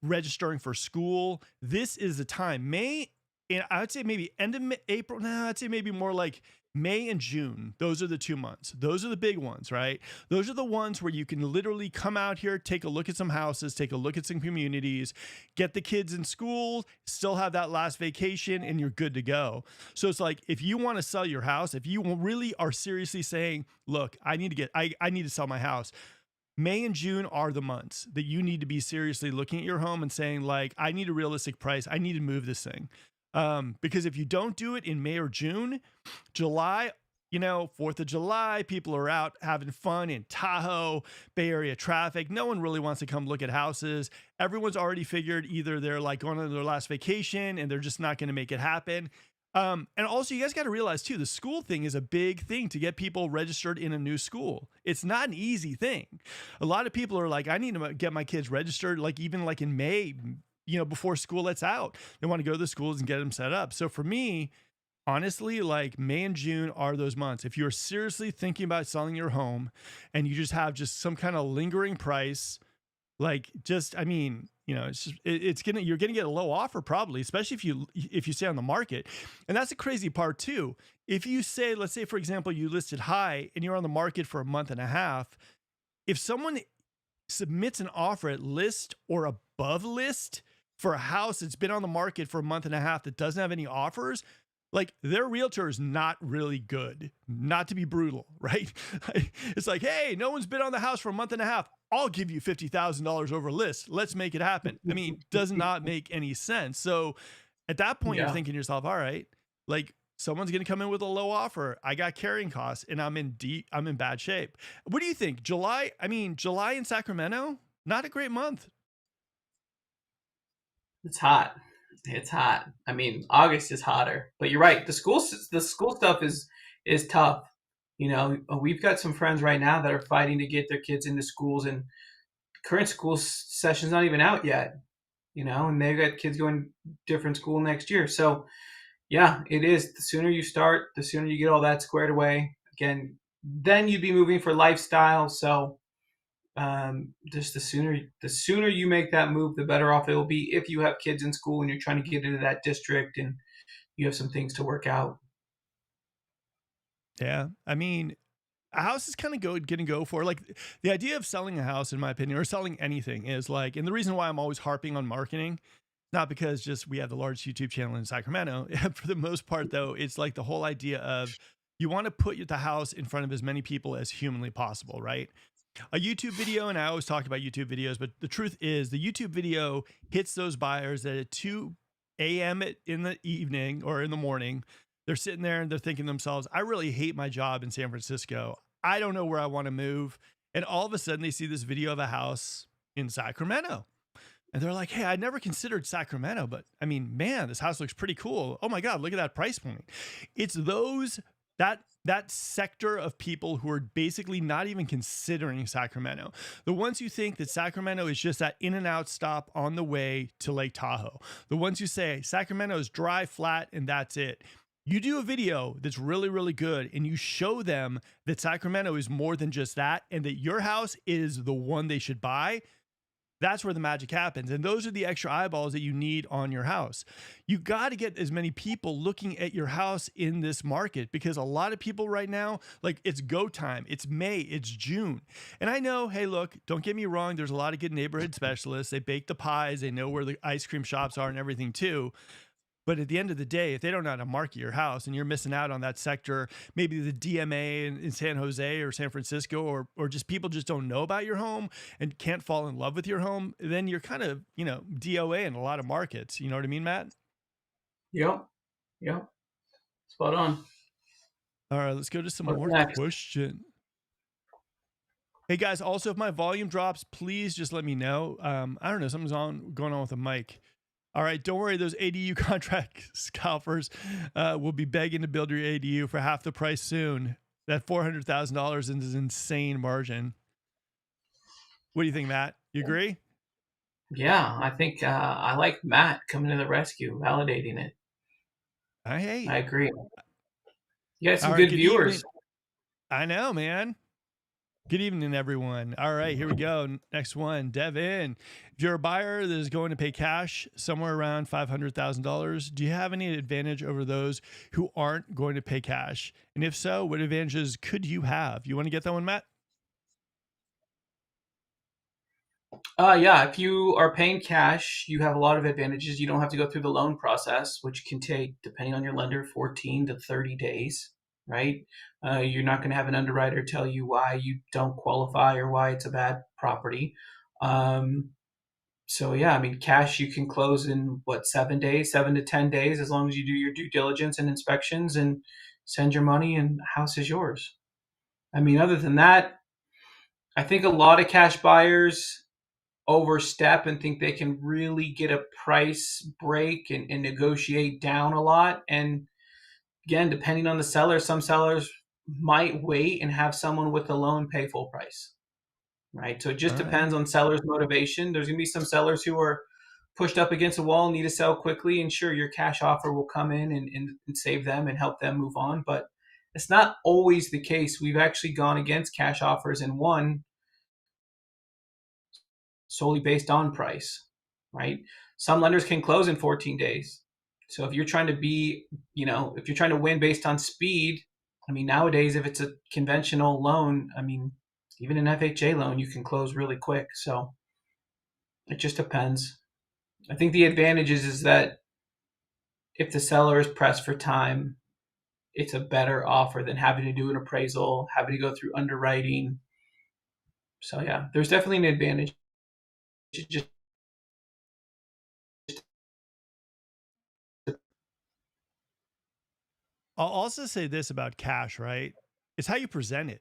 registering for school. This is the time. And I would say maybe end of April. No, I'd say maybe more like May and June. Those are the 2 months. Those are the big ones, right? Those are the ones where you can literally come out here, take a look at some houses, take a look at some communities, get the kids in school, still have that last vacation, and you're good to go. So it's like, if you want to sell your house, if you really are seriously saying, look, I need to sell my house, May and June are the months that you need to be seriously looking at your home and saying, like, I need a realistic price. I need to move this thing. Because if you don't do it in May or June, July, 4th of July, people are out having fun in Tahoe, Bay Area traffic. No one really wants to come look at houses. Everyone's already figured either they're like going on their last vacation and they're just not going to make it happen. And also, you guys got to realize too, the school thing is a big thing to get people registered in a new school. It's not an easy thing. A lot of people are like, I need to get my kids registered, like even like in May, before school lets out. They want to go to the schools and get them set up. So for me, honestly, like May and June are those months. If you're seriously thinking about selling your home and you just have just some kind of lingering price, like just, I mean, it's just, you're gonna get a low offer probably, especially if you stay on the market. And that's the crazy part too. If you say, let's say for example, you listed high and you're on the market for a month and a half, if someone submits an offer at list or above list for a house that's been on the market for a month and a half that doesn't have any offers, like their realtor is not really good, not to be brutal, right? It's like, hey, no one's been on the house for a month and a half. I'll give you $50,000 over list. Let's make it happen. I mean, does not make any sense. So at that point, you're
Yeah,
thinking to yourself, all right, like someone's going to come in with a low offer. I got carrying costs and I'm in bad shape. What do you think? July in Sacramento, not a great month.
it's hot. It's hot. I mean, August is hotter, but you're right. The school stuff is tough. We've got some friends right now that are fighting to get their kids into schools, and current school session's not even out yet. And they've got kids going different school next year. So yeah, it is. The sooner you start, the sooner you get all that squared away. Again, then you'd be moving for lifestyle. So just the sooner you make that move, the better off it'll be if you have kids in school and you're trying to get into that district and you have some things to work out.
Yeah. I mean, a house is kind of gonna go for like the idea of selling a house, in my opinion, or selling anything is like, and the reason why I'm always harping on marketing, not because just we have the largest YouTube channel in Sacramento. For the most part, though, it's like the whole idea of you want to put the house in front of as many people as humanly possible, right? A YouTube video, and I always talk about YouTube videos, but the truth is the YouTube video hits those buyers that at 2 a.m. in the evening or in the morning, they're sitting there and they're thinking to themselves, I really hate my job in San Francisco. I don't know where I want to move. And all of a sudden they see this video of a house in Sacramento. And they're like, hey, I never considered Sacramento, but I mean, man, this house looks pretty cool. Oh my God, look at that price point. It's that sector of people who are basically not even considering Sacramento. The ones who think that Sacramento is just that in and out stop on the way to Lake Tahoe. The ones who say Sacramento is dry, flat, and that's it. You do a video that's really, really good and you show them that Sacramento is more than just that and that your house is the one they should buy. That's where the magic happens. And those are the extra eyeballs that you need on your house. You got to get as many people looking at your house in this market because a lot of people right now, like it's go time. It's May, it's June. And I know, hey, look, don't get me wrong. There's a lot of good neighborhood specialists. They bake the pies. They know where the ice cream shops are and everything too. But at the end of the day, if they don't know how to market your house and you're missing out on that sector, maybe the DMA in San Jose or San Francisco, or just people just don't know about your home and can't fall in love with your home, then you're kind of, DOA in a lot of markets. You know what I mean, Matt?
Yep. Yep. Spot on.
All right, let's go to some
What's
more
next?
question. Hey guys, also if my volume drops, please just let me know. I don't know, something's going on with the mic. All right, don't worry. Those ADU contract scalpers will be begging to build your ADU for half the price soon. That $400,000 is an insane margin. What do you think, Matt? You agree?
Yeah, I think I like Matt coming to the rescue, validating it. I
Hey,
agree. You got
all
some
right.
good
Good
viewers.
evening. I know, man. Good evening, everyone. All right, here we go. Next one, Devin. If you're a buyer that is going to pay cash somewhere around $500,000, do you have any advantage over those who aren't going to pay cash? And if so, what advantages could you have? You want to get that one, Matt?
Yeah, if you are paying cash, you have a lot of advantages. You don't have to go through the loan process, which can take, depending on your lender, 14 to 30 days, right? You're not going to have an underwriter tell you why you don't qualify or why it's a bad property. Um, so yeah, I mean, cash you can close in what, 7 days, 7 to 10 days, as long as you do your due diligence and inspections, and send your money, and the house is yours. I mean, other than that, I think a lot of cash buyers overstep and think they can really get a price break and negotiate down a lot. And again, depending on the seller, some sellers might wait and have someone with a loan pay full price, right? So it
All
just
right.
depends on sellers' motivation. There's going to be some sellers who are pushed up against a wall and need to sell quickly. And sure, your cash offer will come in and save them and help them move on. But it's not always the case. We've actually gone against cash offers and won solely based on price, right? Some lenders can close in 14 days. So if you're trying to be, if you're trying to win based on speed, I mean, nowadays, if it's a conventional loan, I mean, even an FHA loan, you can close really quick. So it just depends. I think the advantage is that if the seller is pressed for time, it's a better offer than having to do an appraisal, having to go through underwriting. So yeah, there's definitely an advantage. It just
I'll also say this about cash, right? It's how you present it,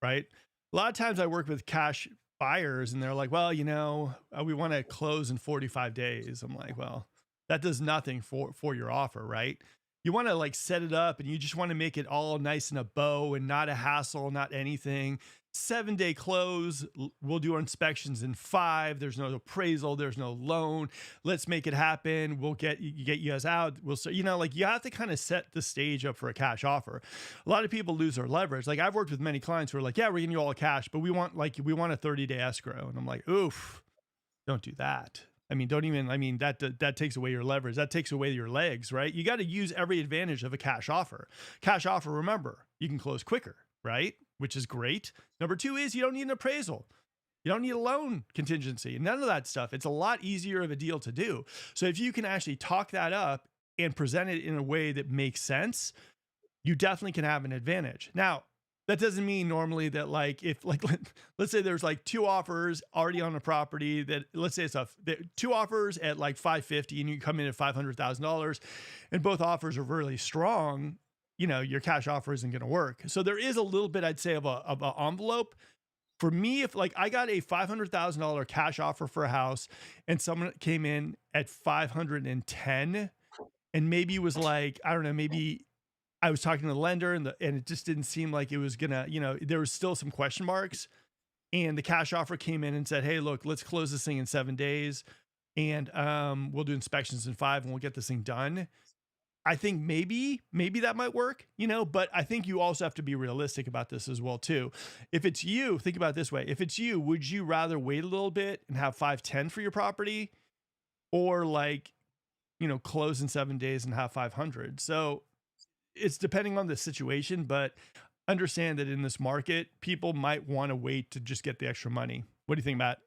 right? A lot of times I work with cash buyers and they're like, well, we want to close in 45 days. I'm like, well, that does nothing for your offer, right? You want to like set it up and you just want to make it all nice in a bow and not a hassle, not anything. 7-day close. We'll do our inspections in 5. There's no appraisal. There's no loan. Let's make it happen. We'll get you guys out. We'll start, like you have to kind of set the stage up for a cash offer. A lot of people lose their leverage. Like I've worked with many clients who are like, yeah, we're giving you all cash, but we want a 30-day escrow. And I'm like, oof, don't do that. That takes away your leverage. That takes away your legs, right? You got to use every advantage of a cash offer. Cash offer, remember, you can close quicker, right? Which is great. Number 2 is you don't need an appraisal. You don't need a loan contingency, none of that stuff. It's a lot easier of a deal to do. So if you can actually talk that up and present it in a way that makes sense, you definitely can have an advantage. Now, that doesn't mean normally that like if like let's say there's like 2 offers already on a property that let's say it's 2 offers at like 550 and you come in at $500,000 and both offers are really strong, your cash offer isn't going to work. So there is a little bit I'd say of a envelope. For me, if like I got a $500,000 cash offer for a house and someone came in at 510 and maybe was like, I don't know, maybe I was talking to the lender and it just didn't seem like it was gonna, there was still some question marks. And the cash offer came in and said, hey, look, let's close this thing in 7 days. And we'll do inspections in 5 and we'll get this thing done. I think maybe that might work, but I think you also have to be realistic about this as well, too. If it's you, think about it this way. If it's you, would you rather wait a little bit and have 510 for your property or like, close in 7 days and have 500? So it's depending on the situation, but understand that in this market, people might want to wait to just get the extra money. What do you think, Matt?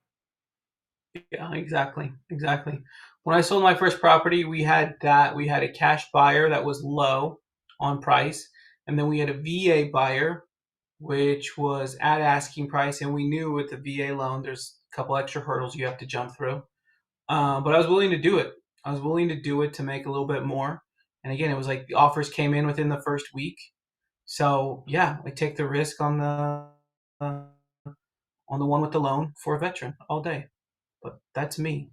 Yeah, exactly. Exactly. When I sold my first property, we had a cash buyer that was low on price, and then we had a VA buyer which was at asking price, and we knew with the VA loan there's a couple extra hurdles you have to jump through. But I was willing to do it. I was willing to do it to make a little bit more. And again, it was like the offers came in within the first week. So yeah, I take the risk on the one with the loan for a veteran all day. But that's me.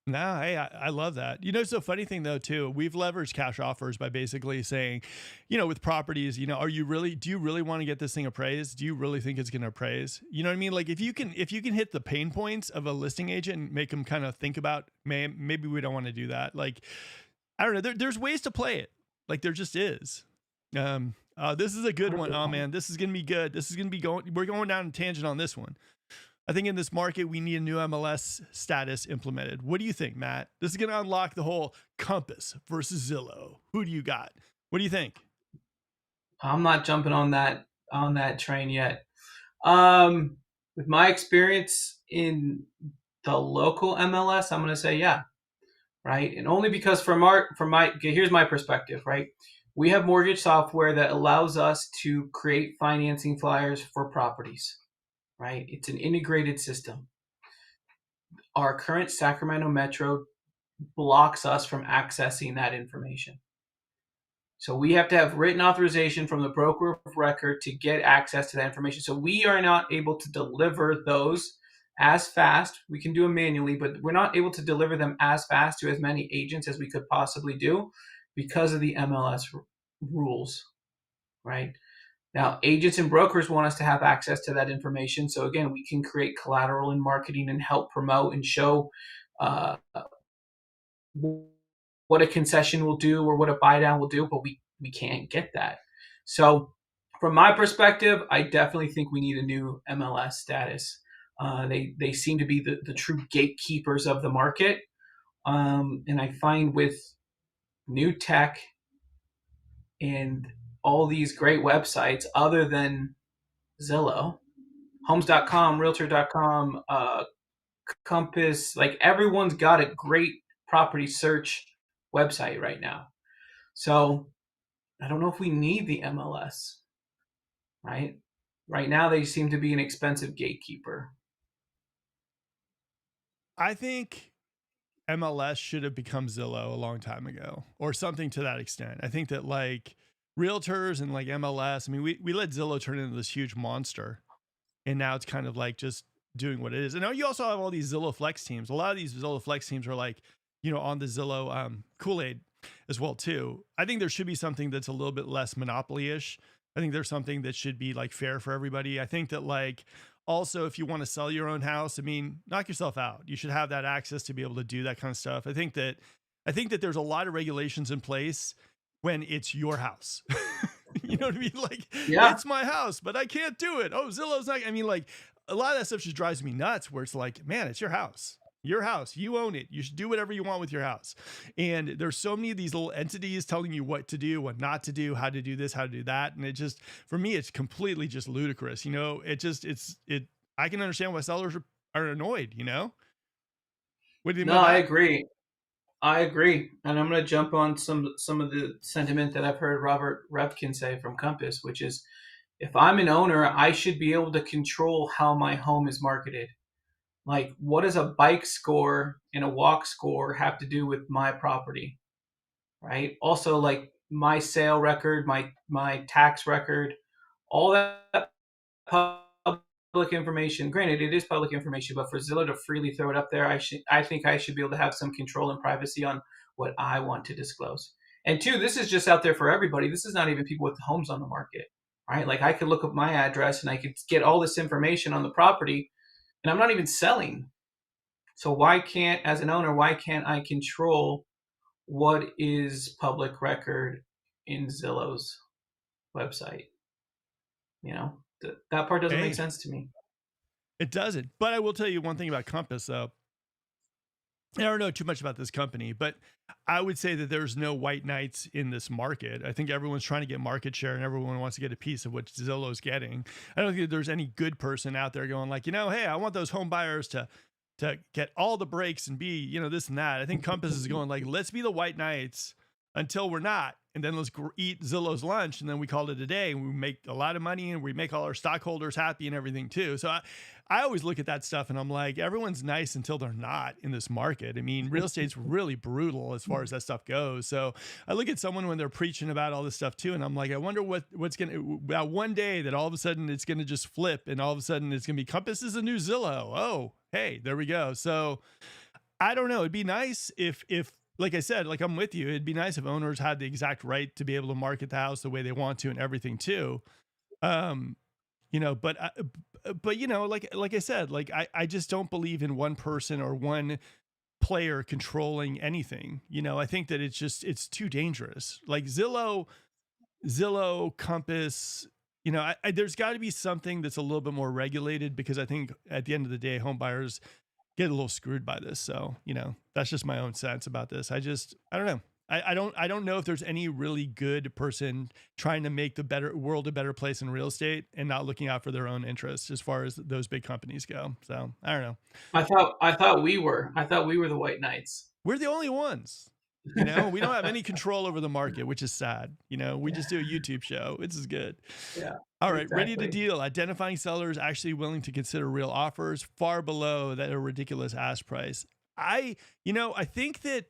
No, hey, I love that. It's a funny thing though too. We've leveraged cash offers by basically saying, with properties, do you really want to get this thing appraised? Do you really think it's going to appraise? You know what I mean? Like if you can hit the pain points of a listing agent and make them kind of think about, man, maybe we don't want to do that. Like, I don't know. There's ways to play it. Like there just is. This is a good one. Oh man, this is going to be good. This is going to be we're going down a tangent on this one. I think in this market, we need a new MLS status implemented. What do you think, Matt? This is going to unlock the whole Compass versus Zillow. Who do you got? What do you think?
I'm not jumping on that train yet. With my experience in the local MLS, I'm going to say yeah, right? And only because here's my perspective, right? We have mortgage software that allows us to create financing flyers for properties, right? It's an integrated system. Our current Sacramento Metro blocks us from accessing that information. So we have to have written authorization from the broker of record to get access to that information. So we are not able to deliver those as fast. We can do them manually, but we're not able to deliver them as fast to as many agents as we could possibly do because of the MLS rules, right? Now, agents and brokers want us to have access to that information. So again, we can create collateral and marketing and help promote and show uh, what a concession will do or what a buy down will do, but we can't get that. So, from my perspective, I definitely think we need a new MLS status. They seem to be the true gatekeepers of the market, and I find with new tech and all these great websites, other than Zillow, Homes.com, Realtor.com, Compass, like everyone's got a great property search website right now. So I don't know if we need the MLS, right? Right now, they seem to be an expensive gatekeeper.
I think MLS should have become Zillow a long time ago or something to that extent. I think that like realtors and like MLS, I mean, we let Zillow turn into this huge monster and now it's kind of like just doing what it is. And now you also have all these Zillow Flex teams. A lot of these Zillow Flex teams are like, you know, on the Zillow Kool-Aid as well too. I think there should be something that's a little bit less monopoly-ish. I think there's something that should be like fair for everybody. I think that like also if you want to sell your own house, I mean, knock yourself out. You should have that access to be able to do that kind of stuff. I think that there's a lot of regulations in place when it's your house. You know what I mean? Like,
Yeah.
it's my house, but I can't do it. Oh, Zillow's not. I mean, like, a lot of that stuff just drives me nuts where it's like, man, it's your house. Your house. You own it. You should do whatever you want with your house. And there's so many of these little entities telling you what to do, what not to do, how to do this, how to do that. And it just, for me, it's completely just ludicrous. You know, I can understand why sellers are annoyed, you know? What do you think
No,
about
I
that?
agree. I agree, and I'm going to jump on some of the sentiment that I've heard Robert Repkin say from Compass, which is, if I'm an owner, I should be able to control how my home is marketed. Like, what does a bike score and a walk score have to do with my property, right? Also, like my sale record, my tax record, all that public information. Granted, it is public information, but for Zillow to freely throw it up there, I think I should be able to have some control and privacy on what I want to disclose. And two, this is just out there for everybody. This is not even people with homes on the market, right? Like I could look up my address and I could get all this information on the property, and I'm not even selling. So why can't, as an owner, why can't I control what is public record in Zillow's website? You know, that part doesn't make
Hey,
sense to me.
it doesn't. But I will tell you one thing about Compass, though. I don't know too much about this company, but I would say that there's no white knights in this market. I think everyone's trying to get market share and everyone wants to get a piece of what Zillow's getting. I don't think there's any good person out there going like, you know, hey, I want those home buyers to get all the breaks and be, you know, this and that. I think Compass is going like, let's be the white knights until we're not. And then let's eat Zillow's lunch. And then we call it a day and we make a lot of money and we make all our stockholders happy and everything too. So I always look at that stuff and I'm like, everyone's nice until they're not in this market. I mean, real estate's really brutal as far as that stuff goes. So I look at someone when they're preaching about all this stuff too. And I'm like, I wonder what's going to, about one day that all of a sudden it's going to just flip and all of a sudden it's going to be Compass is a new Zillow. Oh, hey, there we go. So I don't know. It'd be nice if like I said, like I'm with you. It'd be nice if owners had the exact right to be able to market the house the way they want to and everything too. Um, you know, but you know, like I said, like I just don't believe in one person or one player controlling anything. You know, I think that it's too dangerous. Like Zillow, Compass. You know, there's got to be something that's a little bit more regulated because I think at the end of the day, home buyers get a little screwed by this. So, you know, that's just my own sense about this. I don't know. I don't know if there's any really good person trying to make the better world a better place in real estate and not looking out for their own interests as far as those big companies go. So I don't know.
I thought we were the white knights.
We're the only ones. You know, we don't have any control over the market, which is sad. You know, we just do a YouTube show. This is good.
Yeah,
All right, ready to
exactly.
deal. Identifying sellers actually willing to consider real offers far below that a ridiculous ask price. I, I think that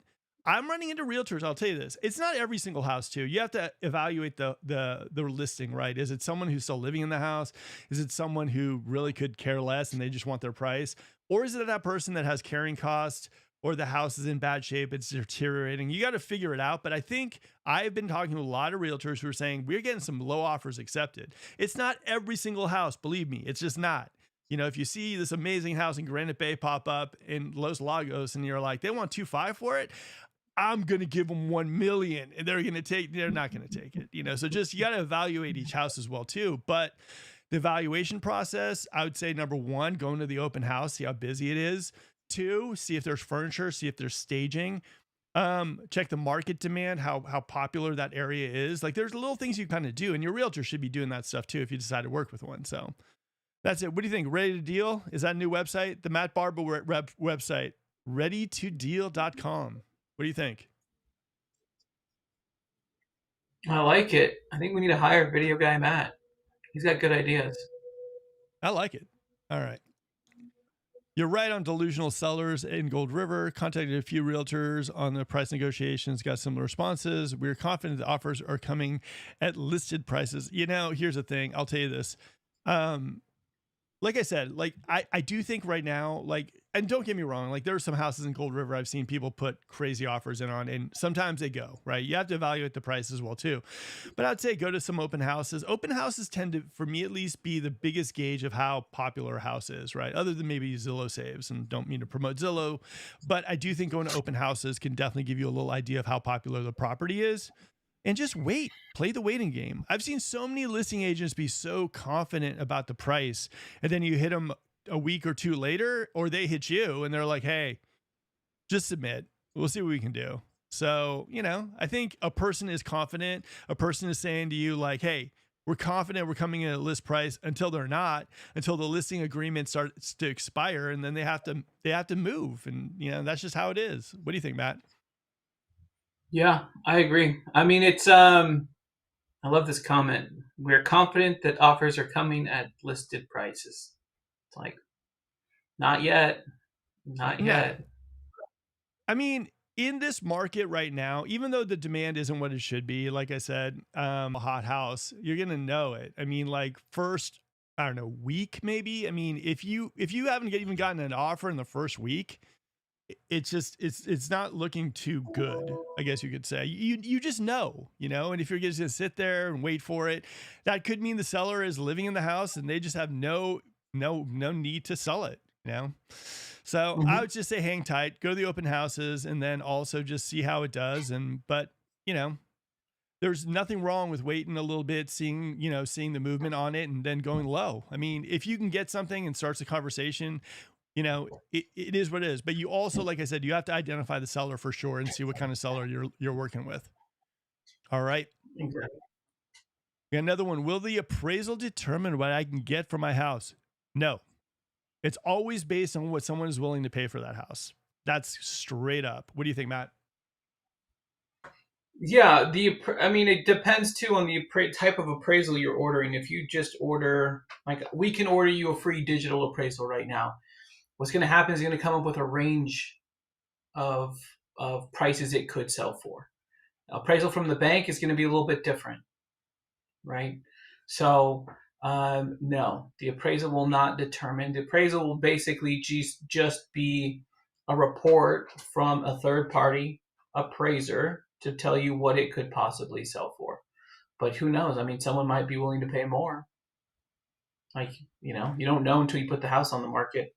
I'm running into realtors. I'll tell you this. It's not every single house too. You have to evaluate the listing, right? Is it someone who's still living in the house? Is it someone who really could care less and they just want their price? Or is it that person that has carrying costs or the house is in bad shape, it's deteriorating? You got to figure it out. But I think I've been talking to a lot of realtors who are saying we're getting some low offers accepted. It's not every single house, believe me. It's just not. You know, if you see this amazing house in Granite Bay pop up in Los Lagos and you're like, they want 2.5 for it, I'm going to give them 1 million and they're not going to take it, you know? So just, you got to evaluate each house as well too. But the evaluation process, I would say number one, going to the open house, see how busy it is. Two, see if there's furniture, see if there's staging. Check the market demand, how popular that area is. Like there's little things you kind of do, and your realtor should be doing that stuff too if you decide to work with one. So that's it. What do you think? Ready to deal? Is that a new website? The Matt Barber website, readytodeal.com. What do you think?
I like it. I think we need to hire video guy Matt. He's got good ideas.
I like it. All right. You're right on delusional sellers in Gold River. Contacted a few realtors on the price negotiations, got similar responses. We're confident the offers are coming at listed prices. You know, here's the thing. I'll tell you this. Like I said, like I do think right now, like, and don't get me wrong, like there are some houses in Gold River I've seen people put crazy offers in on, and sometimes they go, right? You have to evaluate the price as well too. But I'd say go to some open houses. Open houses tend to, for me at least, be the biggest gauge of how popular a house is, right? Other than maybe Zillow saves, and don't mean to promote Zillow, but I do think going to open houses can definitely give you a little idea of how popular the property is. And just wait, play the waiting game. I've seen so many listing agents be so confident about the price, and then you hit them a week or two later, or they hit you and they're like, hey, just submit. We'll see what we can do. So, you know, I think a person is confident. A person is saying to you, like, hey, we're confident we're coming in at list price, until they're not, until the listing agreement starts to expire, and then they have to move. And, you know, that's just how it is. What do you think, Matt?
Yeah, I agree. I mean, I love this comment. We're confident that offers are coming at listed prices. It's like, not yet, not
No.
yet.
I mean, in this market right now, even though the demand isn't what it should be, like I said, a hot house, you're gonna know it. I mean, like first, I don't know, week maybe. I mean, if you haven't even gotten an offer in the first week, it's just it's not looking too good, I guess you could say. You just know, you know, and if you're just gonna sit there and wait for it, that could mean the seller is living in the house and they just have no need to sell it, you know. So I
Hmm.
would just say hang tight, go to the open houses, and then also just see how it does. And but you know, there's nothing wrong with waiting a little bit, seeing the movement on it, and then going low. I mean, if you can get something and starts a conversation, you know, it is what it is. But you also, like I said, you have to identify the seller for sure and see what kind of seller you're working with. All right.
Exactly.
We got another one. Will the appraisal determine what I can get for my house? No. It's always based on what someone is willing to pay for that house. That's straight up. What do you think, Matt?
Yeah, I mean, it depends too on the type of appraisal you're ordering. If you just order, like, we can order you a free digital appraisal right now. What's going to happen is going to come up with a range of prices it could sell for. Appraisal from the bank is going to be a little bit different, right? So, no, the appraisal will not determine. The appraisal will basically just be a report from a third party appraiser to tell you what it could possibly sell for. But who knows? I mean, someone might be willing to pay more. Like, you don't know until you put the house on the market.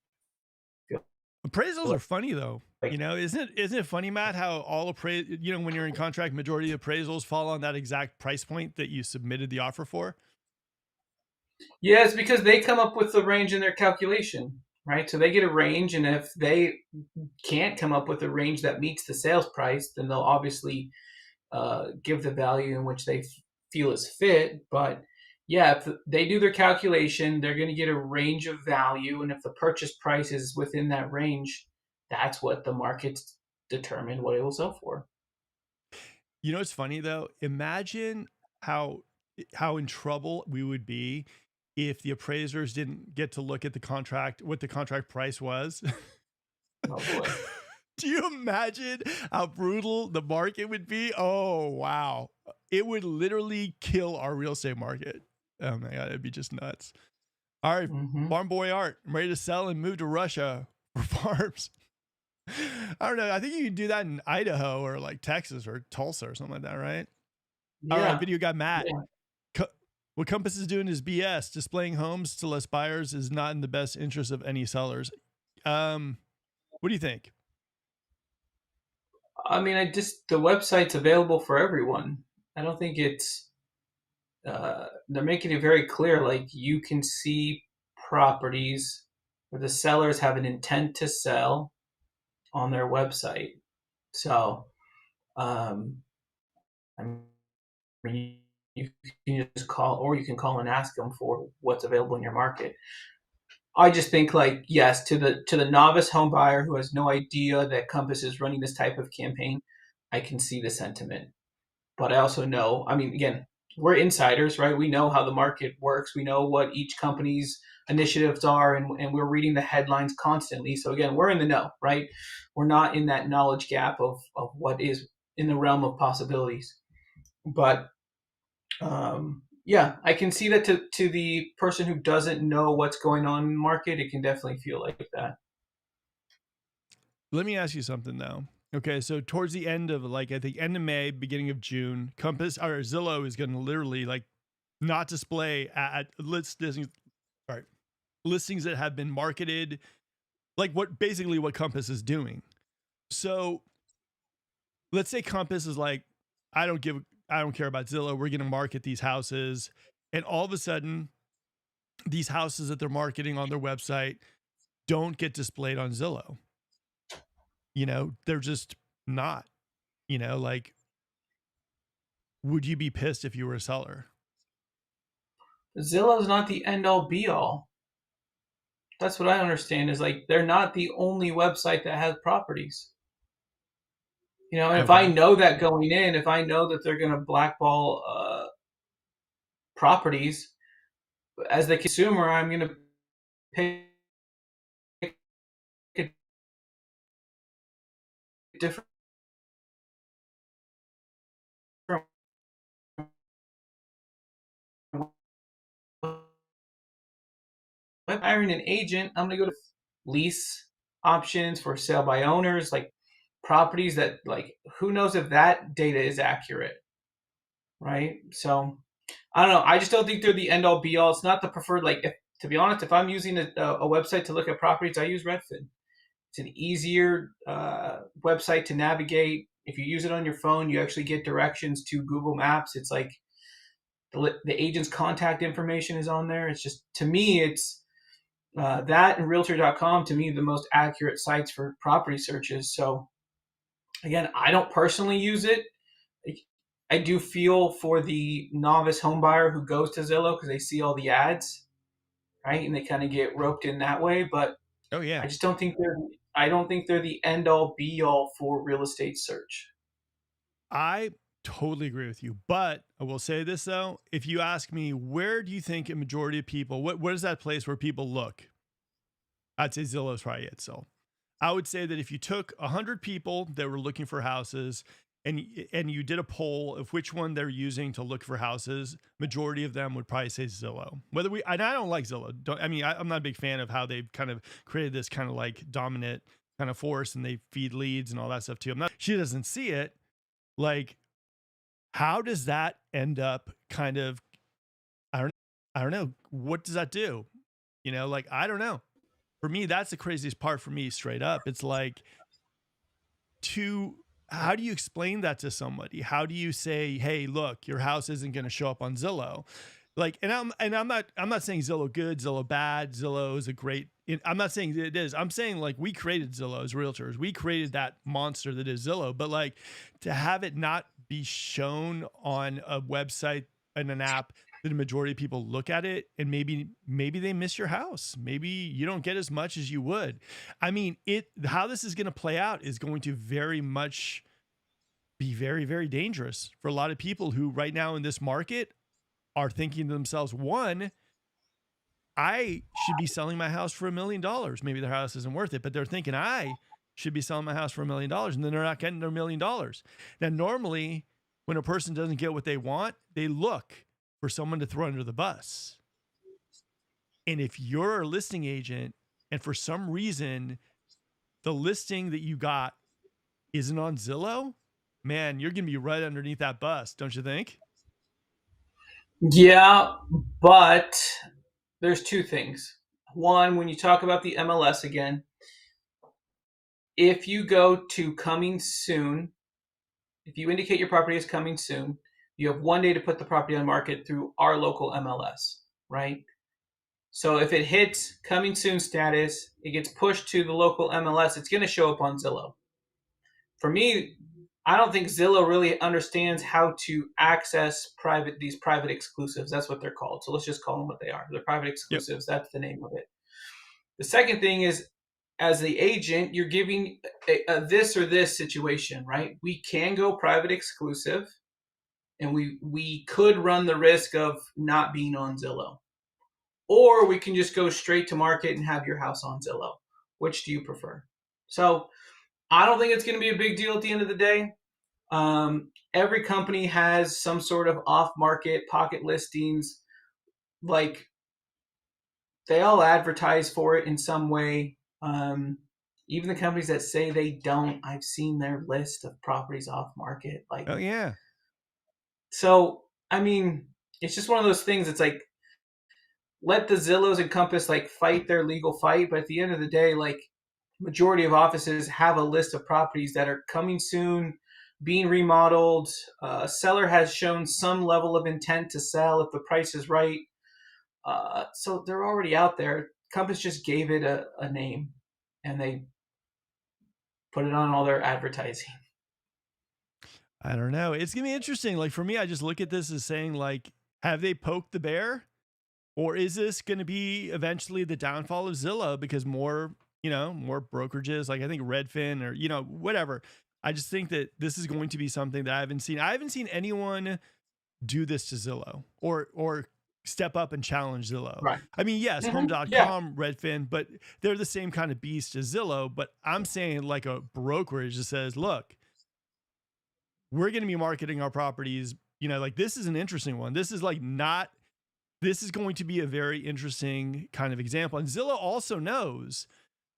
Feel
Appraisals are funny though. You
like,
know, isn't it funny, Matt, how when you're in contract, majority of appraisals fall on that exact price point that you submitted the offer for?
yeah, it's because they come up with the range in their calculation, right? So they get a range, and if they can't come up with a range that meets the sales price, then they'll obviously give the value in which they feel is fit. But yeah, if they do their calculation, they're going to get a range of value, and if the purchase price is within that range, that's what the market's determined what it will sell for.
You know, it's funny though. Imagine how how in trouble we would be if the appraisers didn't get to look at the contract, what the contract price was.
Oh boy.
Do you imagine how brutal the market would be? Oh, wow. It would literally kill our real estate market. Oh my God, it'd be just nuts. All right,
Hmm.
Farm Boy Art, I'm ready to sell and move to Russia for farms. I don't know. I think you can do that in Idaho or like Texas or Tulsa or something like that, right? All right,
Yeah.
video guy Matt.
Yeah.
What Compass is doing is BS. Displaying homes to less buyers is not in the best interest of any sellers. What do you think?
I mean, the website's available for everyone. I don't think it's they're making it very clear. Like you can see properties where the sellers have an intent to sell on their website. So, um, I mean, you can just call, or you can call and ask them for what's available in your market. I just think, like, yes, to the novice home buyer who has no idea that Compass is running this type of campaign, I can see the sentiment. But I also know, I mean, again, we're insiders, right? We know how the market works. We know what each company's initiatives are, and we're reading the headlines constantly. So again, we're in the know, right? We're not in that knowledge gap of what is in the realm of possibilities. But yeah, I can see that to the person who doesn't know what's going on in the market, it can definitely feel like that.
Let me ask you something though. Okay, so towards the end of like at the end of May, beginning of June, Compass or Zillow is going to literally like not display at listings, sorry, listings that have been marketed, like what basically what Compass is doing. So let's say Compass is like, I don't give, I don't care about Zillow. We're going to market these houses, and all of a sudden, these houses that they're marketing on their website don't get displayed on Zillow. You know, they're just not. You know, like, would you be pissed if you were a seller?
Zillow's not the end all be all. That's what I understand is like they're not the only website that has properties. And if I
Okay.
know that going in, if I know that they're going to blackball properties, as the consumer, I'm going to pick a different hiring an agent. I'm going to go to lease options for sale by owners, like properties that, like, who knows if that data is accurate, right? So I don't know. I just don't think they're the end all be all. It's not the preferred. Like, to be honest, if I'm using a website to look at properties, I use Redfin. It's an easier website to navigate. If you use it on your phone, you actually get directions to Google Maps. It's like the agent's contact information is on there. It's just, to me, it's that and Realtor.com, to me, the most accurate sites for property searches. So again, I don't personally use it. I do feel for the novice home buyer who goes to Zillow because they see all the ads, right, and they kind of get roped in that way. But
Oh yeah.
I just don't think they're. I don't think they're the end all be all for real estate search.
I totally agree with you. But I will say this though, if you ask me, where do you think a majority of people, what is that place where people look? I'd say Zillow is probably it. So I would say that if you took 100 people that were looking for houses and you did a poll of which one they're using to look for houses, majority of them would probably say Zillow. Whether we, and I don't like Zillow. I'm not a big fan of how they've kind of created this kind of like dominant kind of force and they feed leads and all that stuff too. She doesn't see it. Like, how does that end up kind of, I don't, I don't know. What does that do? You know, like, I don't know. For me, that's the craziest part for me, straight up. It's like, to how do you explain that to somebody? How do you say, "Hey, look, your house isn't going to show up on Zillow"? Like, I'm not saying Zillow good, Zillow bad. Zillow is a great. I'm not saying it is. I'm saying like we created Zillow as realtors. We created that monster that is Zillow. But like to have it not be shown on a website and an app that a majority of people look at it and maybe they miss your house. Maybe you don't get as much as you would. I mean, how this is going to play out is going to very much be very, very dangerous for a lot of people who right now in this market are thinking to themselves, one, I should be selling my house for $1 million. Maybe their house isn't worth it, but they're thinking I should be selling my house for $1 million, and then they're not getting their $1 million. Now, normally, when a person doesn't get what they want, they look for someone to throw under the bus. And if you're a listing agent and for some reason the listing that you got isn't on Zillow, man, you're going to be right underneath that bus, don't you think?
Yeah, but there's two things. One, when you talk about the MLS again, if you go to coming soon, if you indicate your property is coming soon, you have 1 day to put the property on market through our local MLS, right? So if it hits coming soon status, it gets pushed to the local MLS, it's going to show up on Zillow. For me, I don't think Zillow really understands how to access these private exclusives. That's what they're called. So let's just call them what they are. They're private
Yep.
exclusives. That's the name of it. The second thing is, as the agent, you're giving a this or this situation, right? We can go private exclusive, and we could run the risk of not being on Zillow. Or we can just go straight to market and have your house on Zillow. Which do you prefer? So I don't think it's going to be a big deal at the end of the day. Every company has some sort of off-market pocket listings. Like, they all advertise for it in some way. Even the companies that say they don't, I've seen their list of properties off market. Like,
Oh, yeah.
so I mean, it's just one of those things. It's like, let the Zillows and Compass like fight their legal fight, but at the end of the day, like, majority of offices have a list of properties that are coming soon, being remodeled. Seller has shown some level of intent to sell if the price is right. So they're already out there. Compass just gave it a name, and they put it on all their advertising.
I don't know. It's going to be interesting. Like for me, I just look at this as saying, like, have they poked the bear? Or is this going to be eventually the downfall of Zillow because more, more brokerages, like I think Redfin or, whatever. I just think that this is going to be something that I haven't seen. I haven't seen anyone do this to Zillow or step up and challenge Zillow.
Right.
I mean, yes,
Yeah.
home.com, Redfin, but they're the same kind of beast as Zillow. But I'm saying like a brokerage that says, look, we're going to be marketing our properties. Like this is an interesting one. This is like not, this is going to be a very interesting kind of example. And Zillow also knows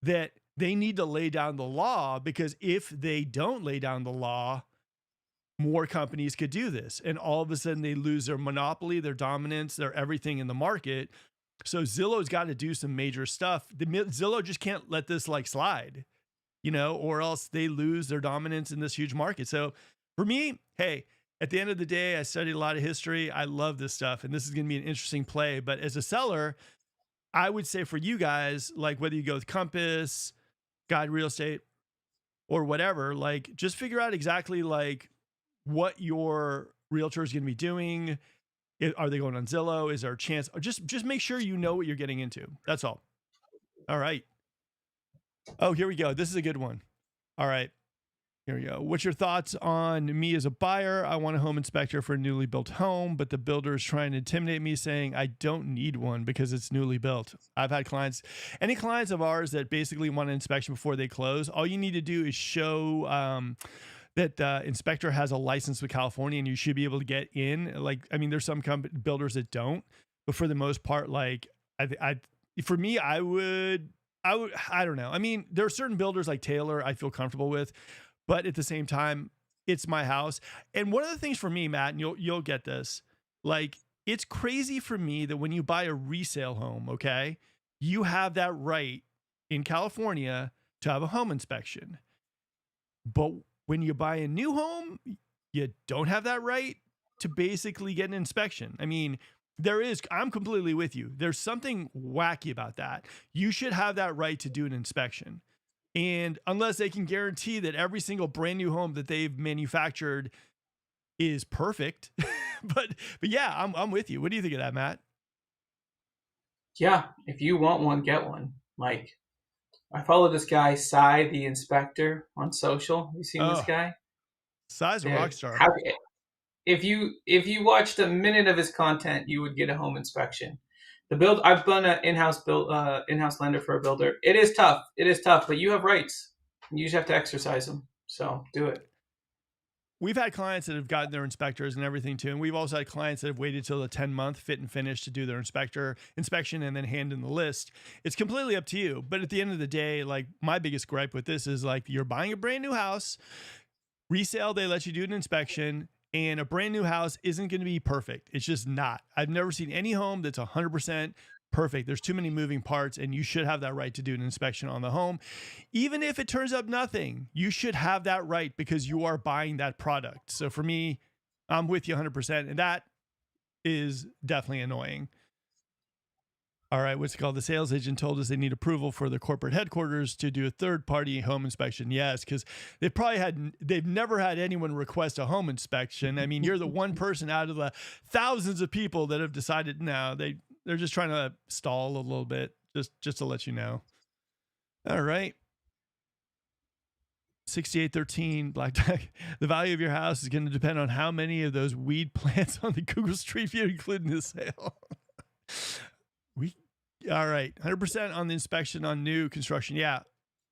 that they need to lay down the law, because if they don't lay down the law, more companies could do this. And all of a sudden they lose their monopoly, their dominance, their everything in the market. So Zillow's got to do some major stuff. Zillow just can't let this like slide, or else they lose their dominance in this huge market. So for me, hey, at the end of the day, I studied a lot of history. I love this stuff, and this is going to be an interesting play. But as a seller, I would say for you guys, like whether you go with Compass, Guide Real Estate, or whatever, like just figure out exactly like what your realtor is going to be doing. Are they going on Zillow? Is there a chance? Or just make sure you know what you're getting into. That's all. All right. Oh, here we go. This is a good one. All right. Here we go. What's your thoughts on me as a buyer? I want a home inspector for a newly built home, but the builder is trying to intimidate me, saying I don't need one because it's newly built. I've had any clients of ours that basically want an inspection before they close. All you need to do is show that the inspector has a license with California, and you should be able to get in. Like, I mean, there's some builders that don't, but for the most part, like for me, I don't know. I mean, there are certain builders like Taylor I feel comfortable with. But at the same time, it's my house. And one of the things for me, Matt, and you'll get this, like it's crazy for me that when you buy a resale home, okay, you have that right in California to have a home inspection. But when you buy a new home, you don't have that right to basically get an inspection. I mean, I'm completely with you. There's something wacky about that. You should have that right to do an inspection. And unless they can guarantee that every single brand new home that they've manufactured is perfect, but yeah, I'm with you. What do you think of that, Matt?
Yeah. If you want one, get one. Like, I follow this guy, Cy, the inspector, on social. You seen this
Oh,
guy?
Size a rock
Dude,
star.
how, if you watched a minute of his content, you would get a home inspection. I've been an in-house lender for a builder. It is tough. It is tough, but you have rights. You just have to exercise them. So do it.
We've had clients that have gotten their inspectors and everything too, and we've also had clients that have waited till the 10-month fit and finish to do their inspection and then hand in the list. It's completely up to you. But at the end of the day, like my biggest gripe with this is like you're buying a brand new house, resale, they let you do an inspection, and a brand new house isn't going to be perfect. It's just not. I've never seen any home that's 100% perfect. There's too many moving parts, and you should have that right to do an inspection on the home. Even if it turns up nothing, you should have that right because you are buying that product. So for me, I'm with you 100%, and that is definitely annoying. All right, what's it called? The sales agent told us they need approval for the corporate headquarters to do a third-party home inspection. Yes, because they've never had anyone request a home inspection. I mean, you're the one person out of the thousands of people that have decided no, they're just trying to stall a little bit, just to let you know. All right. 6813 Black Duck. The value of your house is going to depend on how many of those weed plants on the Google Street View include in the sale. All right, 100% on the inspection on new construction. Yeah,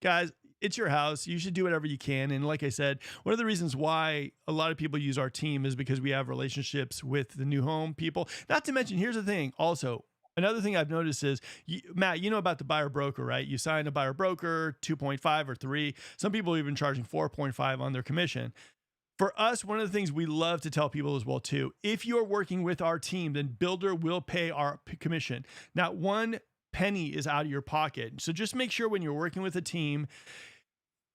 guys, it's your house. You should do whatever you can. And like I said, one of the reasons why a lot of people use our team is because we have relationships with the new home people. Not to mention, here's the thing also. Another thing I've noticed is, Matt, you know about the buyer broker, right? You sign a buyer broker, 2.5 or 3. Some people are even charging 4.5 on their commission. For us, one of the things we love to tell people as well, too, if you're working with our team, then Builder will pay our commission. Not one penny is out of your pocket. So just make sure when you're working with a team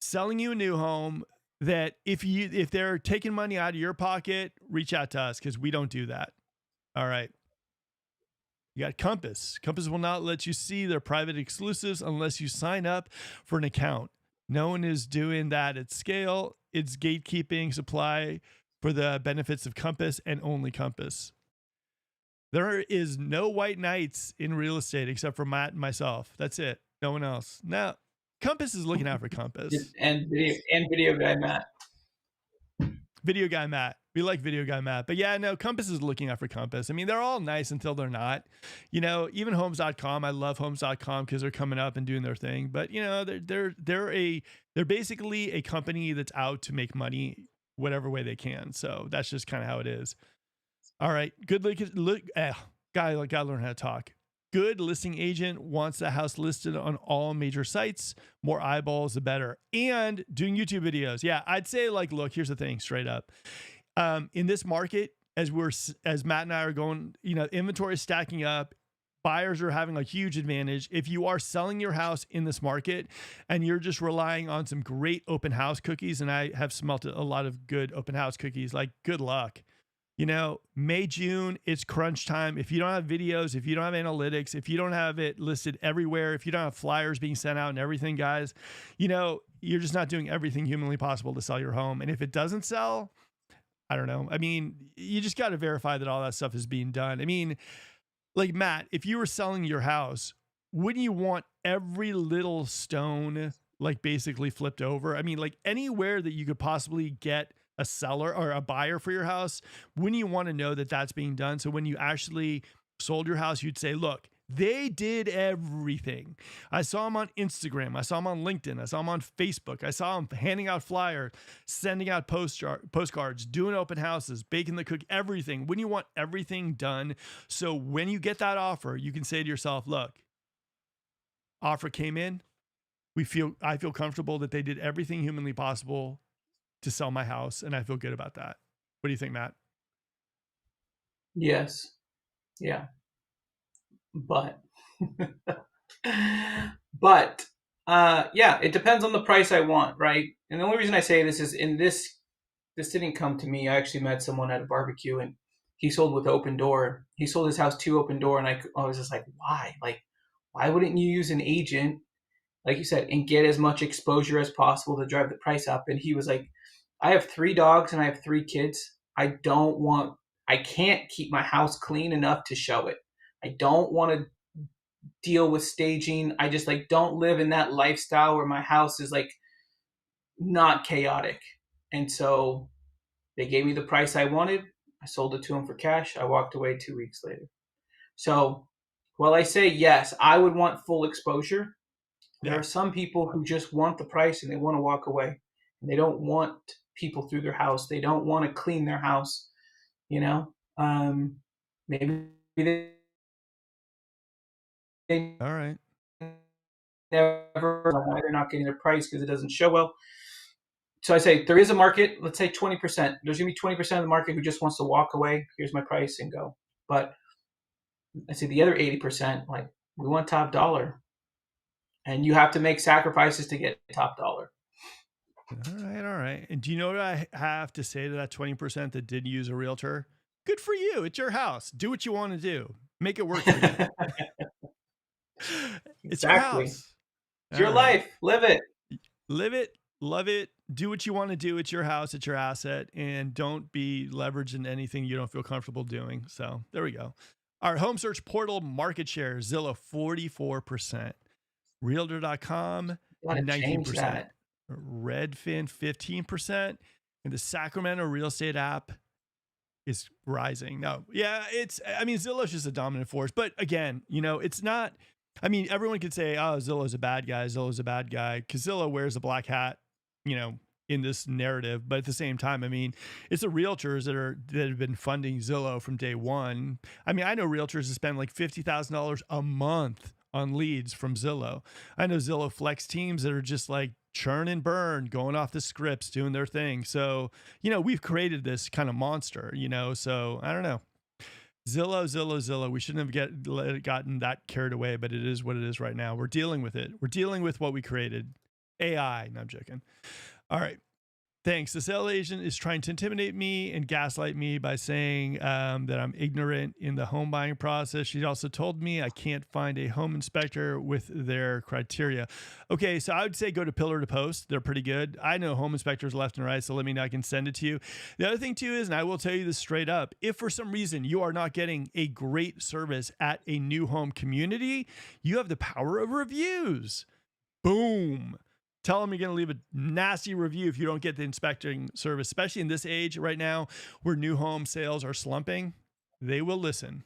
selling you a new home that if they're taking money out of your pocket, reach out to us because we don't do that. All right. You got Compass. Compass will not let you see their private exclusives unless you sign up for an account. No one is doing that at scale. It's gatekeeping supply for the benefits of Compass and only Compass. There is no white knights in real estate except for Matt and myself. That's it. No one else. Now, Compass is looking out for Compass.
And video guy Matt.
Video guy Matt. We like video guy Matt. But yeah, no, Compass is looking out for Compass. I mean, they're all nice until they're not. You know, even homes.com, I love homes.com because they're coming up and doing their thing. But you know, they're basically a company that's out to make money whatever way they can. So that's just kind of how it is. All right. Good gotta learn how to talk. Good listing agent wants the house listed on all major sites. More eyeballs, the better. And doing YouTube videos. Yeah, I'd say like, look, here's the thing, straight up. In this market, as Matt and I are going, you know, inventory is stacking up. Buyers are having a huge advantage. If you are selling your house in this market and you're just relying on some great open house cookies, and I have smelt a lot of good open house cookies, like good luck. You know, May, June, it's crunch time. If you don't have videos, if you don't have analytics, if you don't have it listed everywhere, if you don't have flyers being sent out and everything, guys, you know, you're just not doing everything humanly possible to sell your home. And if it doesn't sell, I don't know. I mean, you just got to verify that all that stuff is being done. I mean, like Matt, if you were selling your house, wouldn't you want every little stone like basically flipped over? I mean, like anywhere that you could possibly get a seller or a buyer for your house, wouldn't you want to know that that's being done? So when you actually sold your house, you'd say, look, they did everything. I saw them on Instagram. I saw them on LinkedIn. I saw them on Facebook. I saw them handing out flyers, sending out postcards, doing open houses, baking the cookie, everything. Wouldn't you want everything done? So when you get that offer, you can say to yourself, look, offer came in. I feel comfortable that they did everything humanly possible to sell my house, and I feel good about that. What do you think, Matt?
Yes. Yeah. But yeah, it depends on the price I want, right? And the only reason I say this is this didn't come to me. I actually met someone at a barbecue and he sold with open door. He sold his house to open door, and I was just like, why? Like, why wouldn't you use an agent, like you said, and get as much exposure as possible to drive the price up? And he was like, I have 3 dogs and I have 3 kids. I can't keep my house clean enough to show it. I don't want to deal with staging. I just like don't live in that lifestyle where my house is like not chaotic. And so they gave me the price I wanted. I sold it to them for cash. I walked away 2 weeks later. So while I say yes, I would want full exposure, There
Yeah.
are some people who just want the price and they want to walk away. And they don't want people through their house. They don't want to clean their house. You know, maybe they
All right.
never why they're not getting their price because it doesn't show well. So I say there is a market. Let's say 20%. There's gonna be 20% of the market who just wants to walk away. Here's my price and go. But I say the other 80%, like we want top dollar, and you have to make sacrifices to get top dollar.
All right. All right. And do you know what I have to say to that 20% that did use a realtor? Good for you. It's your house. Do what you want to do. Make it work for you. It's your
Exactly.
house.
It's
All
your
right.
life. Live it.
Live it, love it, do what you want to do. It's your house, it's your asset, and don't be leveraged in anything you don't feel comfortable doing. So there we go. Our home search portal market share, Zillow 44%, Realtor.com
Gotta change
19%,
that.
Redfin 15%, and the Sacramento real estate app is rising. No, yeah, I mean, Zillow's just a dominant force. But again, it's not, I mean, everyone could say, oh, Zillow's a bad guy. Zillow's a bad guy. Because Zillow wears a black hat, you know, in this narrative. But at the same time, I mean, it's the realtors that have been funding Zillow from day one. I mean, I know realtors that spend like $50,000 a month on leads from Zillow. I know Zillow Flex teams that are just like churn and burn, going off the scripts, doing their thing. So, we've created this kind of monster, so I don't know. Zillow. We shouldn't have gotten that carried away, but it is what it is right now. We're dealing with it. We're dealing with what we created. AI. No, I'm joking. All right. Thanks. The sales agent is trying to intimidate me and gaslight me by saying that I'm ignorant in the home buying process. She also told me I can't find a home inspector with their criteria. Okay, so I would say go to Pillar to Post. They're pretty good. I know home inspectors left and right, so let me know. I can send it to you. The other thing, too, is, and I will tell you this straight up, if for some reason you are not getting a great service at a new home community, you have the power of reviews. Boom. Tell them you're going to leave a nasty review if you don't get the inspecting service, especially in this age right now where new home sales are slumping. They will listen.